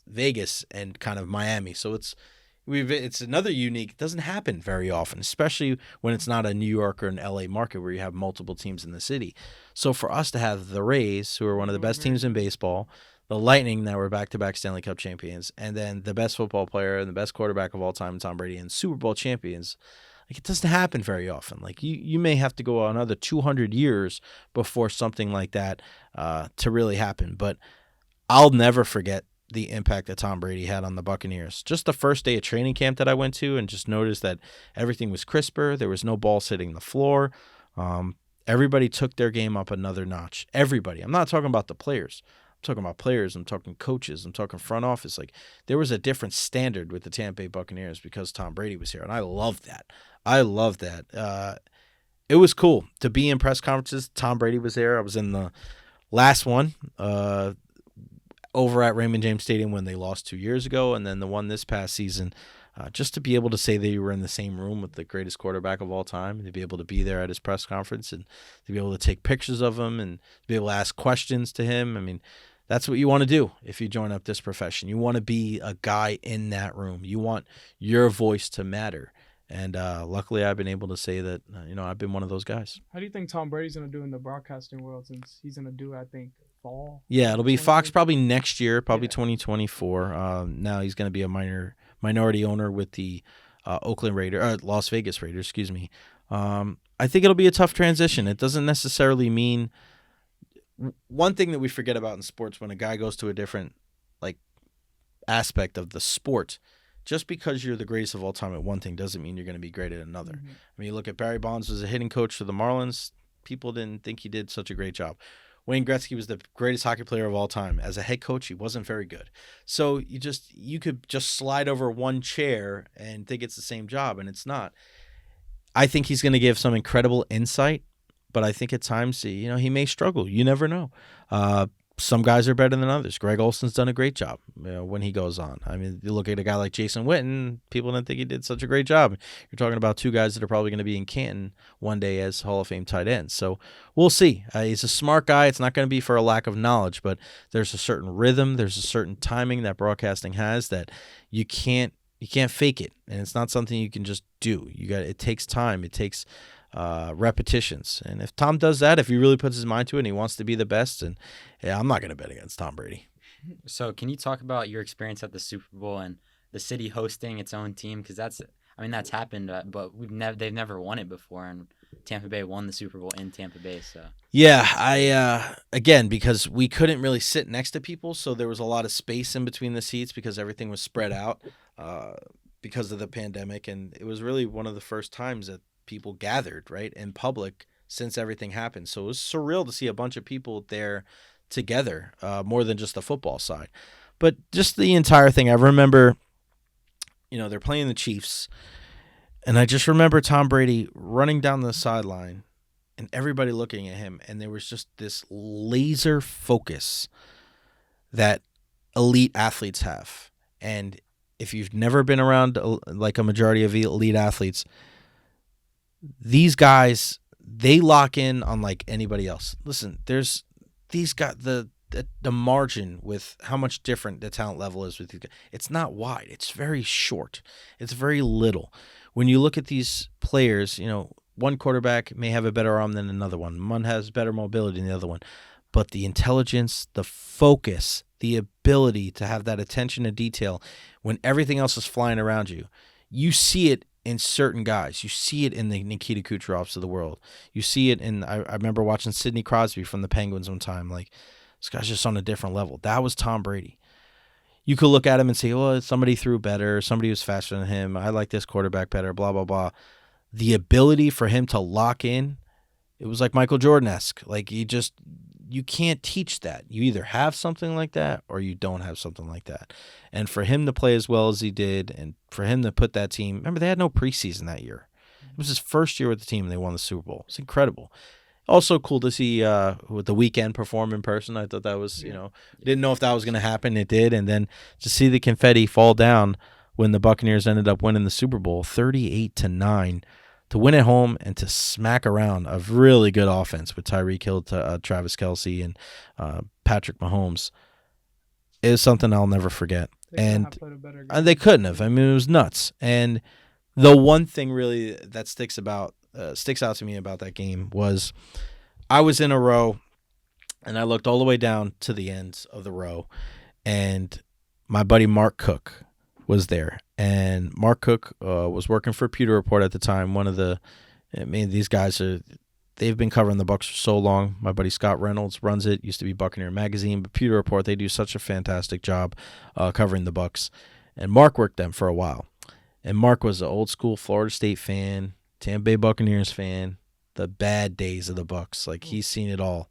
Vegas and kind of Miami. So it's another unique. It doesn't happen very often, especially when it's not a New York or an LA market where you have multiple teams in the city. So for us to have the Rays, who are one of the best teams in baseball, the Lightning, that were back-to-back Stanley Cup champions, and then the best football player and the best quarterback of all time, Tom Brady, and Super Bowl champions, it doesn't happen very often. You may have to go another 200 years before something like that to really happen. But I'll never forget the impact that Tom Brady had on the Buccaneers. Just the first day of training camp that I went to, and just noticed that everything was crisper. There was no ball hitting the floor. Everybody took their game up another notch. Everybody. I'm not talking about the players. I'm talking about players. I'm talking coaches. I'm talking front office. There was a different standard with the Tampa Bay Buccaneers because Tom Brady was here, and I loved that. It was cool to be in press conferences. Tom Brady was there. I was in the last one over at Raymond James Stadium when they lost 2 years ago, and then the one this past season. Just to be able to say that you were in the same room with the greatest quarterback of all time, to be able to be there at his press conference, and to be able to take pictures of him, and to be able to ask questions to him. I mean, that's what you want to do if you join up this profession. You want to be a guy in that room. You want your voice to matter. And luckily, I've been able to say that, I've been one of those guys. How do you think Tom Brady's going to do in the broadcasting world, since he's going to do, I think, fall? Yeah, it'll be Fox probably next year, probably Yeah. 2024. Now he's going to be a minority owner with the Las Vegas Raiders, excuse me. I think it'll be a tough transition. It doesn't necessarily mean one thing that we forget about in sports when a guy goes to a different aspect of the sport. Just because you're the greatest of all time at one thing doesn't mean you're going to be great at another. Mhm. I mean, you look at Barry Bonds was a hitting coach for the Marlins. People didn't think he did such a great job. Wayne Gretzky was the greatest hockey player of all time. As a head coach, he wasn't very good. So you could just slide over one chair and think it's the same job, and it's not. I think he's going to give some incredible insight, but I think at times, he may struggle. You never know. Some guys are better than others. Greg Olson's done a great job when he goes on. I mean, you look at a guy like Jason Witten, people didn't think he did such a great job. You're talking about two guys that are probably going to be in Canton one day as Hall of Fame tight ends. So we'll see. He's a smart guy. It's not going to be for a lack of knowledge, but there's a certain rhythm, there's a certain timing that broadcasting has that you can't fake it, and it's not something you can just do. It takes time. It takes repetitions. And if Tom does that, if he really puts his mind to it and he wants to be the best, and I'm not going to bet against Tom Brady. So can you talk about your experience at the Super Bowl and the city hosting its own team? Because that's happened, but they've never won it before, and Tampa Bay won the Super Bowl in Tampa Bay. So yeah, again, because we couldn't really sit next to people, so there was a lot of space in between the seats because everything was spread out because of the pandemic, and it was really one of the first times that people gathered right in public since everything happened. So it was surreal to see a bunch of people there together, more than just the football side, but just the entire thing. I remember, they're playing the Chiefs, and I just remember Tom Brady running down the sideline and everybody looking at him, and there was just this laser focus that elite athletes have. And if you've never been around like a majority of elite athletes, these guys, they lock in on like anybody else. Listen, these got the margin with how much different the talent level is with these guys. It's not wide. It's very short. It's very little. When you look at these players, one quarterback may have a better arm than another one. One has better mobility than the other one. But the intelligence, the focus, the ability to have that attention to detail when everything else is flying around you, you see it in certain guys. You see it in the Nikita Kucherovs of the world. You see it in, I remember watching Sidney Crosby from the Penguins one time. Like, this guy's just on a different level. That was Tom Brady. You could look at him and say, well, somebody threw better. Somebody was faster than him. I like this quarterback better, blah, blah, blah. The ability for him to lock in, it was like Michael Jordan-esque. Like, you can't teach that. You either have something like that or you don't have something like that. And for him to play as well as he did, and for him to put that team, remember, they had no preseason that year. It was his first year with the team, and they won the Super Bowl. It's incredible. Also cool to see with the Weeknd perform in person. I thought that was, didn't know if that was going to happen. It did. And then to see the confetti fall down when the Buccaneers ended up winning the Super Bowl 38-9, to win at home and to smack around a really good offense with Tyreek Hill, Travis Kelce, and Patrick Mahomes is something I'll never forget. And they couldn't have. I mean, it was nuts. And the one thing really that sticks out to me about that game was I was in a row, and I looked all the way down to the ends of the row, and my buddy Mark Cook was there. And Mark Cook was working for Pewter Report at the time. These guys they've been covering the Bucs for so long. My buddy Scott Reynolds runs it. Used to be Buccaneer Magazine, but Pewter Report, they do such a fantastic job covering the Bucs. And Mark worked them for a while. And Mark was an old school Florida State fan, Tampa Bay Buccaneers fan, the bad days of the Bucs. Like, he's seen it all.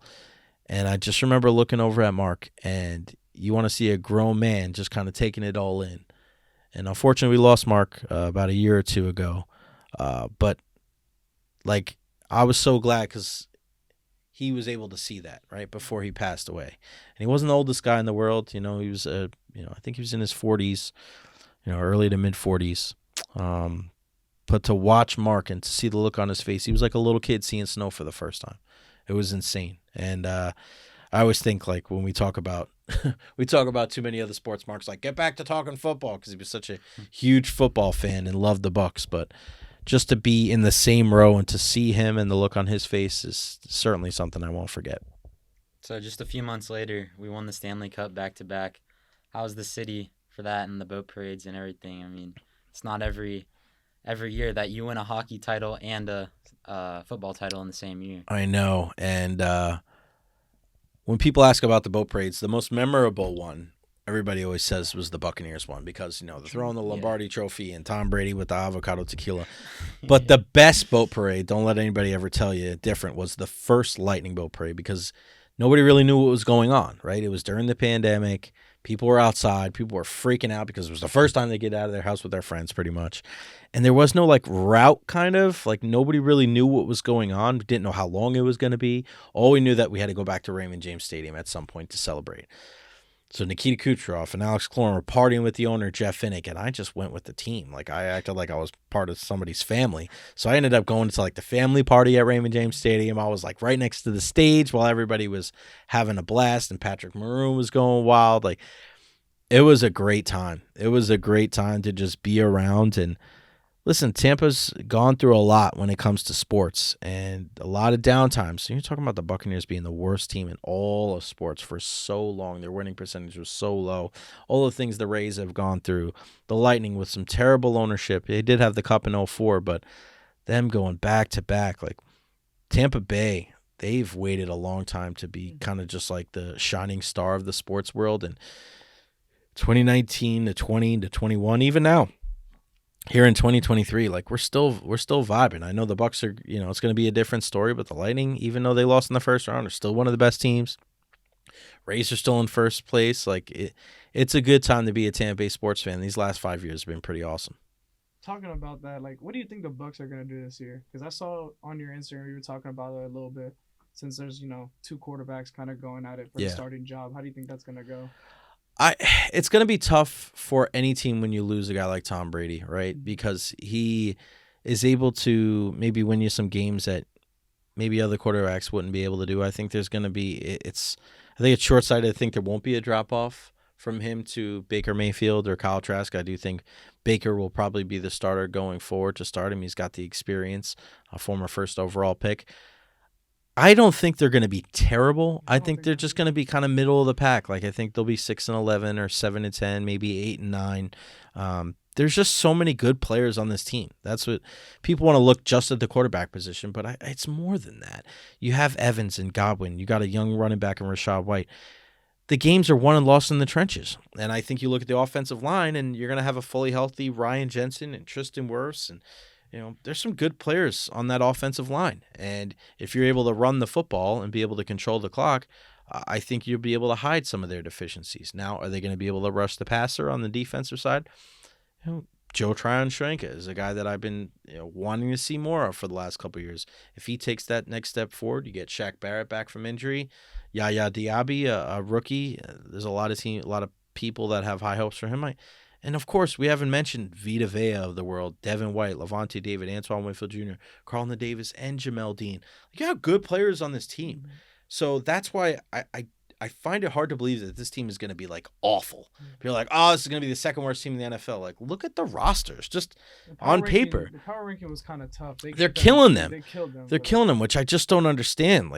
And I just remember looking over at Mark, and you want to see a grown man just kind of taking it all in. And unfortunately, we lost Mark about a year or two ago. But, like, I was so glad because he was able to see that right before he passed away. And he wasn't the oldest guy in the world. He was, I think he was in his 40s, early to mid 40s. But to watch Mark and to see the look on his face, he was like a little kid seeing snow for the first time. It was insane. And I always think, like, when we talk about we talk about too many other sports. Mark's like, get back to talking football because he was such a huge football fan and loved the Bucks. But just to be in the same row and to see him and the look on his face is certainly something I won't forget. So just a few months later, we won the Stanley Cup back-to-back. How was the city for that and the boat parades and everything? I mean, it's not every year that you win a hockey title and a football title in the same year. I know. And when people ask about the boat parades, the most memorable one, everybody always says was the Buccaneers one because, they're throwing the Lombardi trophy and Tom Brady with the avocado tequila. But the best boat parade, don't let anybody ever tell you different, was the first Lightning boat parade because nobody really knew what was going on, right? It was during the pandemic. People were outside. People were freaking out because it was the first time they get out of their house with their friends pretty much. And there was no route kind of. Nobody really knew what was going on. We didn't know how long it was going to be. All we knew that we had to go back to Raymond James Stadium at some point to celebrate. So Nikita Kucherov and Alex Cloran were partying with the owner, Jeff Finnick, and I just went with the team. I acted like I was part of somebody's family. So I ended up going to the family party at Raymond James Stadium. I was right next to the stage while everybody was having a blast and Patrick Maroon was going wild. It was a great time. It was a great time to just be around. And listen, Tampa's gone through a lot when it comes to sports and a lot of downtime. So you're talking about the Buccaneers being the worst team in all of sports for so long. Their winning percentage was so low. All the things the Rays have gone through. The Lightning with some terrible ownership. They did have the Cup in 2004, but them going back to back. Tampa Bay, they've waited a long time to be kind of just the shining star of the sports world. And 2019 to 20 to 21, even now. Here in 2023, we're still vibing. I know the Bucks are, it's going to be a different story, but the Lightning, even though they lost in the first round, are still one of the best teams. Rays are still in first place. It's a good time to be a Tampa Bay sports fan. These last 5 years have been pretty awesome. Talking about that, what do you think the Bucks are going to do this year? Because I saw on your Instagram you were talking about it a little bit. Since there's two quarterbacks kind of going at it for the starting job, how do you think that's going to go? It's going to be tough for any team when you lose a guy like Tom Brady, right? Because he is able to maybe win you some games that maybe other quarterbacks wouldn't be able to do. I think there's going to be I think it's short-sighted to think there won't be a drop-off from him to Baker Mayfield or Kyle Trask. I do think Baker will probably be the starter going forward to start him. He's got the experience, a former first overall pick. I don't think they're going to be terrible. I think they're just going to be kind of middle of the pack. I think they'll be 6-11 or 7-10, maybe 8-9. There's just so many good players on this team. That's what people want to look just at the quarterback position, but it's more than that. You have Evans and Godwin. You got a young running back in Rashad White. The games are won and lost in the trenches. And I think you look at the offensive line, and you're going to have a fully healthy Ryan Jensen and Tristan Wirfs, and there's some good players on that offensive line. And if you're able to run the football and be able to control the clock, I think you'll be able to hide some of their deficiencies. Now, are they going to be able to rush the passer on the defensive side? Joe Tryon-Shoyinka is a guy that I've been wanting to see more of for the last couple of years. If he takes that next step forward, you get Shaq Barrett back from injury, Yaya Diaby, a rookie. There's a lot of people that have high hopes for him. And, of course, we haven't mentioned Vita Vea of the world, Devin White, Levante David, Antoine Winfield Jr., Carlton Davis, and Jamel Dean. You have good players on this team. Mm-hmm. So that's why I find it hard to believe that this team is going to be, awful. You're like, oh, this is going to be the second worst team in the NFL. Look at the rosters, just on paper. The power ranking was kind of tough. They're killing them. They killed them. They're killing them, which I just don't understand.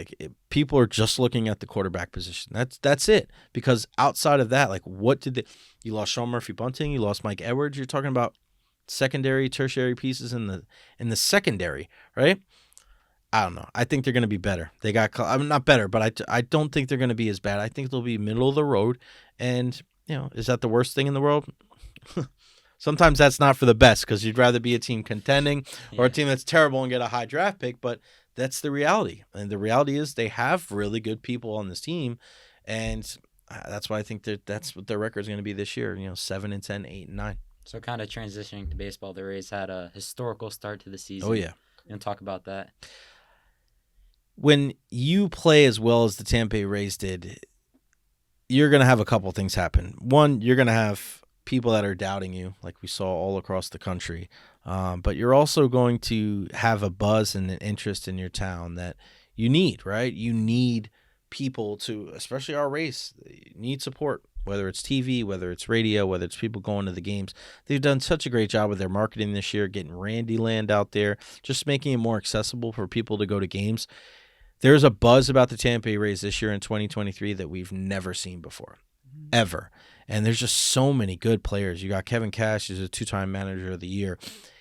People are just looking at the quarterback position. That's it. Because outside of that, what did they – you lost Sean Murphy-Bunting. You lost Mike Edwards. You're talking about secondary, tertiary pieces in the secondary, right? I don't know. I think they're going to be better. I'm not better, but I don't think they're going to be as bad. I think they'll be middle of the road. And, is that the worst thing in the world? Sometimes that's not for the best because you'd rather be a team contending or a team that's terrible and get a high draft pick. But that's the reality. And the reality is they have really good people on this team. And that's why I think that's what their record is going to be this year. 7-10, 8-9. So kind of transitioning to baseball, the Rays had a historical start to the season. Oh, yeah. Talk about that. When you play as well as the Tampa Bay Rays did, you're going to have a couple things happen. One, you're going to have people that are doubting you, like we saw all across the country. But you're also going to have a buzz and an interest in your town that you need, right? You need people to, especially our race, need support, whether it's TV, whether it's radio, whether it's people going to the games. They've done such a great job with their marketing this year, getting Randy Land out there, just making it more accessible for people to go to games. There's a buzz about the Tampa Bay Rays this year in 2023 that we've never seen before, ever. And there's just so many good players. You got Kevin Cash, who's a 2-time manager of the year,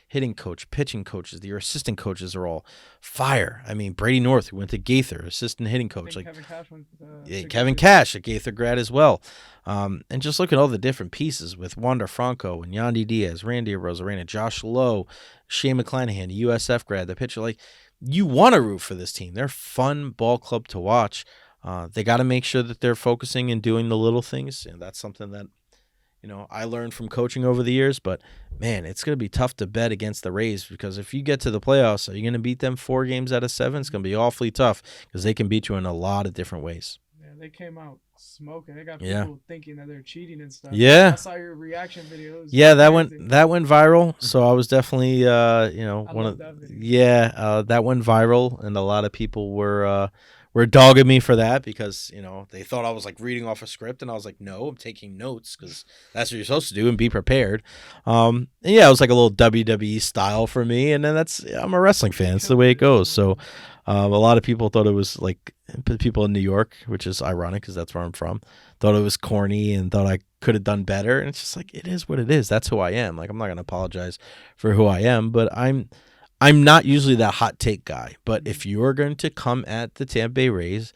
hitting coach, pitching coaches. Your assistant coaches are all fire. I mean, Brady North, who went to Gaither, assistant hitting coach. Like Kevin Cash, a Gaither grad as well. And just look at all the different pieces with Wander Franco and Yandy Diaz, Randy Rosarena, Josh Lowe, Shane McClanahan, the USF grad, the pitcher. Like, you want to root for this team. They're a fun ball club to watch. They got to make sure that they're focusing and doing the little things, and that's something that, I learned from coaching over the years. But man, it's going to be tough to bet against the Rays, because if you get to the playoffs, are you going to beat them 4 games out of 7? It's going to be awfully tough, because they can beat you in a lot of different ways. Yeah, they came out smoking. They got people thinking that they're cheating and stuff. Yeah, I saw your reaction videos. Yeah, that went viral. So I was definitely that went viral, and a lot of people were dogging me for that, because they thought I was like reading off a script, and I was like, no, I'm taking notes, because that's what you're supposed to do and be prepared. And yeah, it was like a little WWE style for me, and then I'm a wrestling fan. It's the way it goes. So a lot of people thought it was like, people in New York, which is ironic because that's where I'm from, thought it was corny and thought I could have done better. And it's just like, it is what it is. That's who I am. Like, I'm not going to apologize for who I am, but I'm not usually that hot take guy. But if you're going to come at the Tampa Bay Rays,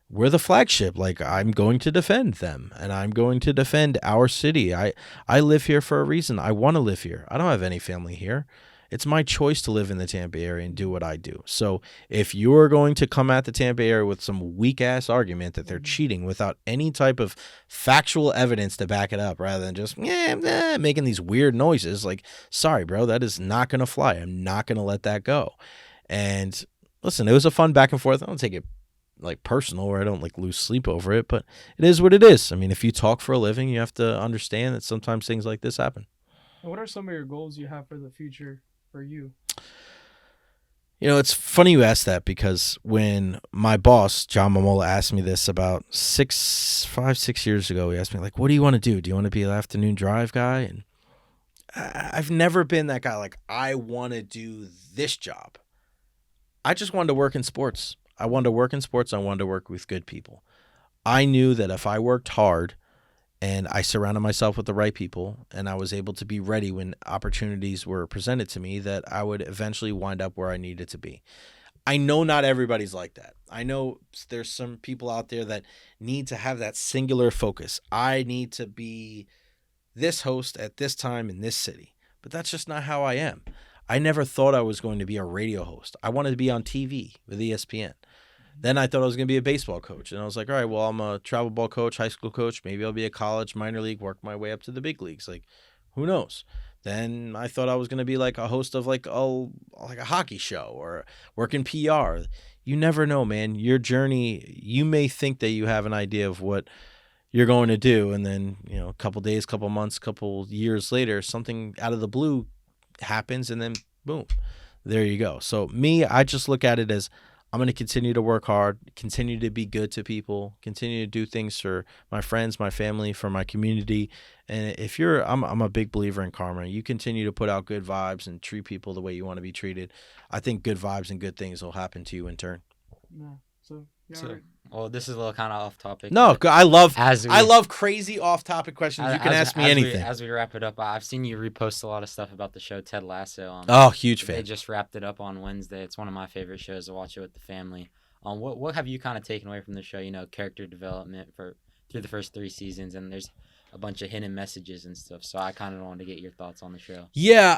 we're the flagship. Like, I'm going to defend them, and I'm going to defend our city. I live here for a reason. I want to live here. I don't have any family here. It's my choice to live in the Tampa area and do what I do. So if you're going to come at the Tampa area with some weak-ass argument that they're cheating without any type of factual evidence to back it up, rather than just making these weird noises, like, sorry, bro, that is not going to fly. I'm not going to let that go. And listen, it was a fun back and forth. I don't take it like personal, or I don't like lose sleep over it, but it is what it is. I mean, if you talk for a living, you have to understand that sometimes things like this happen. And what are some of your goals you have for the future for you? It's funny you ask that, because when my boss, John Momola, asked me this about 6 years ago, he asked me, like, what do you want to do? Do you want to be an afternoon drive guy? And I've never been that guy, like, I want to do this job. I just wanted to work in sports. I wanted to work in sports. I wanted to work with good people. I knew that if I worked hard and I surrounded myself with the right people, and I was able to be ready when opportunities were presented to me, that I would eventually wind up where I needed to be. I know not everybody's like that. I know there's some people out there that need to have that singular focus. I need to be this host at this time in this city. But that's just not how I am. I never thought I was going to be a radio host. I wanted to be on TV with ESPN. Then I thought I was going to be a baseball coach. And I was like, all right, well, I'm a travel ball coach, high school coach. Maybe I'll be a college minor league, work my way up to the big leagues. Like, who knows? Then I thought I was going to be like a host of like a hockey show or work in PR. You never know, man. Your journey, you may think that you have an idea of what you're going to do. And then, a couple days, couple months, couple years later, something out of the blue happens, and then boom, there you go. So me, I just look at it as, I'm going to continue to work hard, continue to be good to people, continue to do things for my friends, my family, for my community. And if I'm a big believer in karma. You continue to put out good vibes and treat people the way you want to be treated. I think good vibes and good things will happen to you in turn. No. Well, this is a little kind of off topic. No, I love crazy off topic questions. You can ask me anything. As we wrap it up, I've seen you repost a lot of stuff about the show Ted Lasso. Huge fan. They just wrapped it up on Wednesday. It's one of my favorite shows to watch it with the family. What have you kind of taken away from the show? Character development through the first 3 seasons, and there's a bunch of hidden messages and stuff. So I kind of wanted to get your thoughts on the show. Yeah,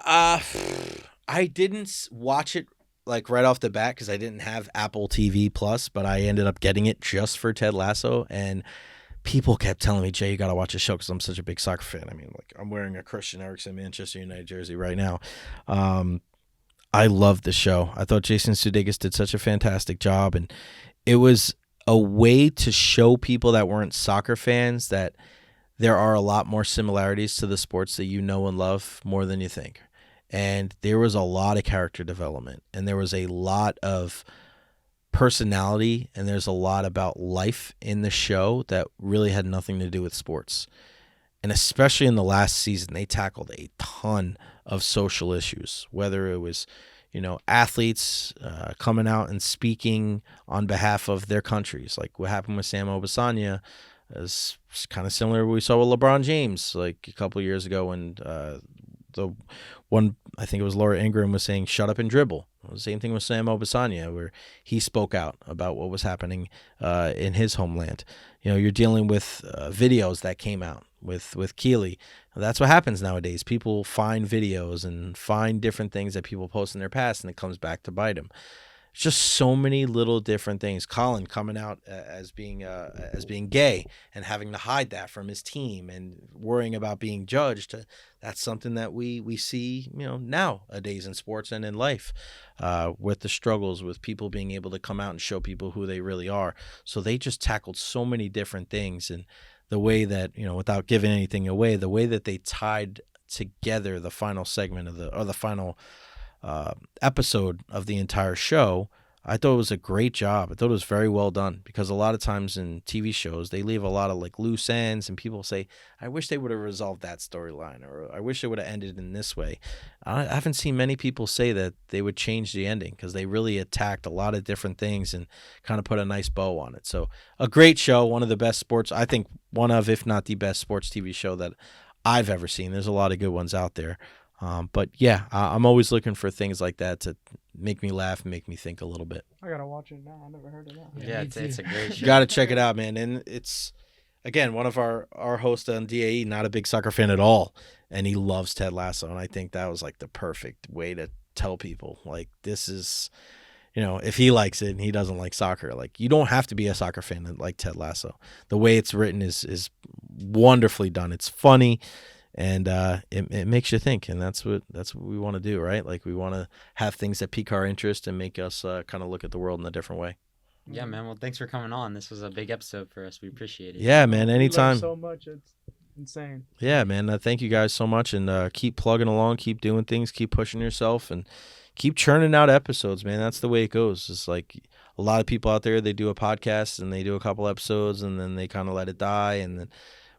I didn't watch it like right off the bat because I didn't have Apple TV Plus, but I ended up getting it just for Ted Lasso. And people kept telling me, Jay, you got to watch the show because I'm such a big soccer fan. I mean, like, I'm wearing a Christian Eriksen Manchester United jersey right now. I love the show. I thought Jason Sudeikis did such a fantastic job. And it was a way to show people that weren't soccer fans that there are a lot more similarities to the sports that you know and love more than you think. And there was a lot of character development, and there was a lot of personality and there's a lot about life in the show that really had nothing to do with sports. And especially in the last season, they tackled a ton of social issues, whether it was, athletes coming out and speaking on behalf of their countries. Like what happened with Sam Obisanya is kind of similar to what we saw with LeBron James like a couple of years ago when the one, I think it was Laura Ingraham, was saying, shut up and dribble. The same thing with Sam Obisanya, where he spoke out about what was happening in his homeland. You're dealing with videos that came out with Keely. That's what happens nowadays. People find videos and find different things that people post in their past, and it comes back to bite them. It's just so many little different things. Colin coming out as being gay and having to hide that from his team and worrying about being judged. That's something that we see, nowadays in sports and in life, with the struggles with people being able to come out and show people who they really are. So they just tackled so many different things, and the way that, without giving anything away, the way that they tied together the final segment of the final episode of the entire show, I thought it was a great job. I thought it was very well done, because a lot of times in TV shows, they leave a lot of like loose ends and people say, I wish they would have resolved that storyline, or I wish it would have ended in this way. I haven't seen many people say that they would change the ending, because they really attacked a lot of different things and kind of put a nice bow on it. So a great show, one of the best sports, I think one of, if not the best sports TV show that I've ever seen. There's a lot of good ones out there. But yeah, I'm always looking for things like that to make me laugh and make me think a little bit. I gotta watch it now. I never heard of that. Yeah, it's a great show. You got to check it out, man. And it's, again, one of our hosts on DAE, not a big soccer fan at all, and he loves Ted Lasso. And I think that was like the perfect way to tell people, like, this is, if he likes it and he doesn't like soccer, like, you don't have to be a soccer fan to like Ted Lasso. The way it's written is wonderfully done. It's funny. And it makes you think, and that's what we want to do, right? Like, we want to have things that pique our interest and make us kind of look at the world in a different way. Yeah, man. Well, thanks for coming on. This was a big episode for us. We appreciate it. Yeah, man. Anytime. So much, it's insane. Yeah, man. Thank you guys so much, and keep plugging along, keep doing things, keep pushing yourself, and keep churning out episodes, man. That's the way it goes. It's like a lot of people out there, they do a podcast and they do a couple episodes and then they kind of let it die, and then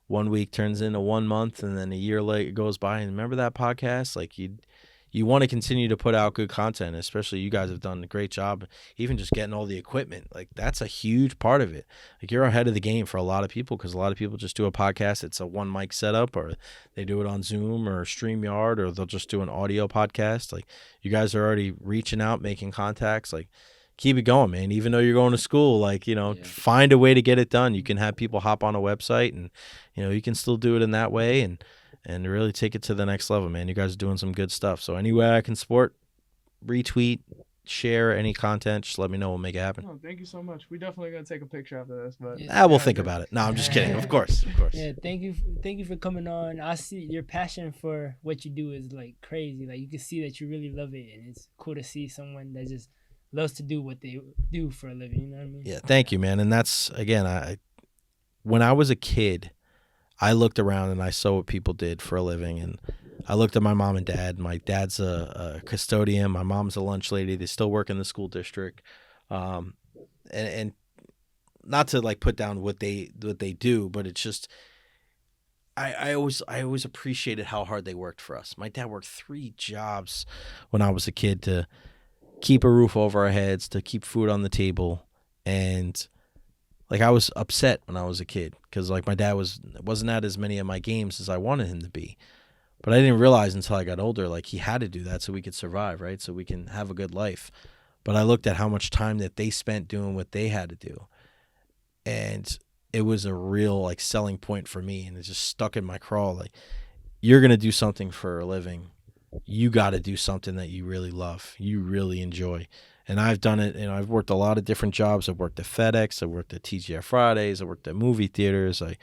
1 week turns into 1 month, and then a year later goes by. And remember that podcast? Like, you want to continue to put out good content, especially you guys have done a great job, even just getting all the equipment. Like, that's a huge part of it. Like, you're ahead of the game for a lot of people, because a lot of people just do a podcast. It's a one mic setup, or they do it on Zoom or StreamYard, or they'll just do an audio podcast. Like, you guys are already reaching out, making contacts. Like, keep it going, man. Even though you're going to school, like, find a way to get it done. You can have people hop on a website, and, you can still do it in that way and really take it to the next level, man. You guys are doing some good stuff. So any way I can support, retweet, share any content, just let me know. We'll make it happen. Oh, thank you so much. We definitely gonna take a picture after this, but we'll think about it. No, I'm just kidding. Of course. Yeah, thank you for coming on. I see your passion for what you do is like crazy. Like, you can see that you really love it, and it's cool to see someone that just loves to do what they do for a living. You know what I mean? Yeah, thank you, man. And that's, again, when I was a kid, I looked around and I saw what people did for a living, and I looked at my mom and dad. My dad's a custodian. My mom's a lunch lady. They still work in the school district. And not to like put down what they do, but it's just, I always appreciated how hard they worked for us. My dad worked 3 jobs when I was a kid to keep a roof over our heads, to keep food on the table. And like, I was upset when I was a kid, because like, my dad wasn't at as many of my games as I wanted him to be. But I didn't realize until I got older, like, he had to do that so we could survive, right? So we can have a good life. But I looked at how much time that they spent doing what they had to do, and it was a real like selling point for me, and it just stuck in my craw. Like, you're gonna do something for a living, you got to do something that you really love, you really enjoy. And I've done it. I've worked a lot of different jobs. I've worked at FedEx. I worked at TGI Fridays. I worked at movie theaters. I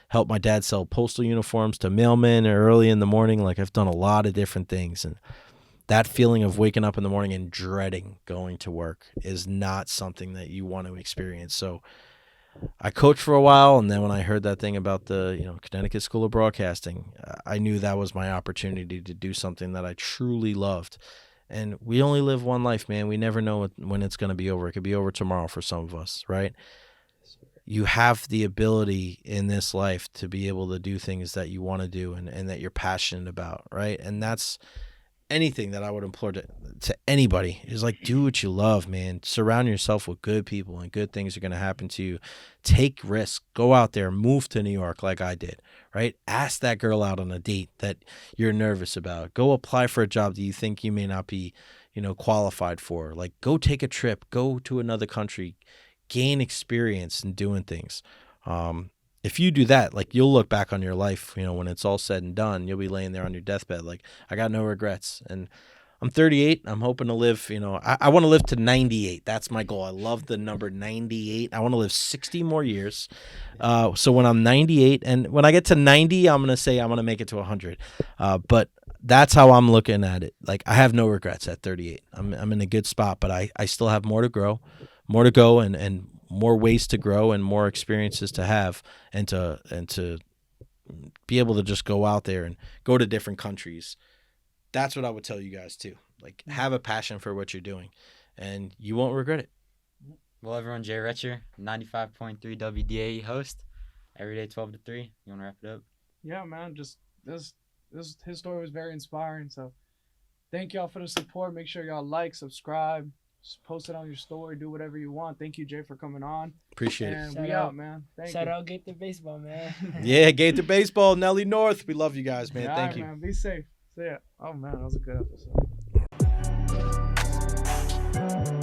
helped my dad sell postal uniforms to mailmen early in the morning. Like, I've done a lot of different things. And that feeling of waking up in the morning and dreading going to work is not something that you want to experience. So I coached for a while, and then when I heard that thing about the Connecticut School of Broadcasting, I knew that was my opportunity to do something that I truly loved. And we only live one life, man. We never know when it's going to be over. It could be over tomorrow for some of us, right? You have the ability in this life to be able to do things that you want to do and that you're passionate about, right? And that's anything that I would implore to anybody is like, do what you love, man. Surround yourself with good people and good things are going to happen to you. Take risks. Go out there, move to New York like I did, right? Ask that girl out on a date that you're nervous about. Go apply for a job that you think you may not be, qualified for. Like, go take a trip, go to another country, gain experience in doing things. If you do that, like, you'll look back on your life, when it's all said and done, you'll be laying there on your deathbed. Like, I got no regrets. And I'm 38. I'm hoping to live, I want to live to 98. That's my goal. I love the number 98. I want to live 60 more years. So when I'm 98 and when I get to 90, I'm going to say I'm going to make it to 100. But that's how I'm looking at it. Like, I have no regrets at 38. I'm in a good spot, but I still have more to grow, more to go, and more ways to grow and more experiences to have and to be able to just go out there and go to different countries. That's what I would tell you guys too. Like, have a passion for what you're doing and you won't regret it. Well, everyone, Jay Recher, 95.3 WDAE host, every day 12 to 3. You want to wrap it up? Yeah, man. Just his story was very inspiring. So thank y'all for the support. Make sure y'all like, subscribe, just post it on your story, do whatever you want. Thank you, Jay, for coming on. Appreciate and it. And we out, man. Thank Shout you. out Gator Baseball, man. Yeah, Gator Baseball, Nelly North. We love you guys, man. Yeah, Thank right, you. Man. Be safe. See ya. Oh, man, that was a good episode.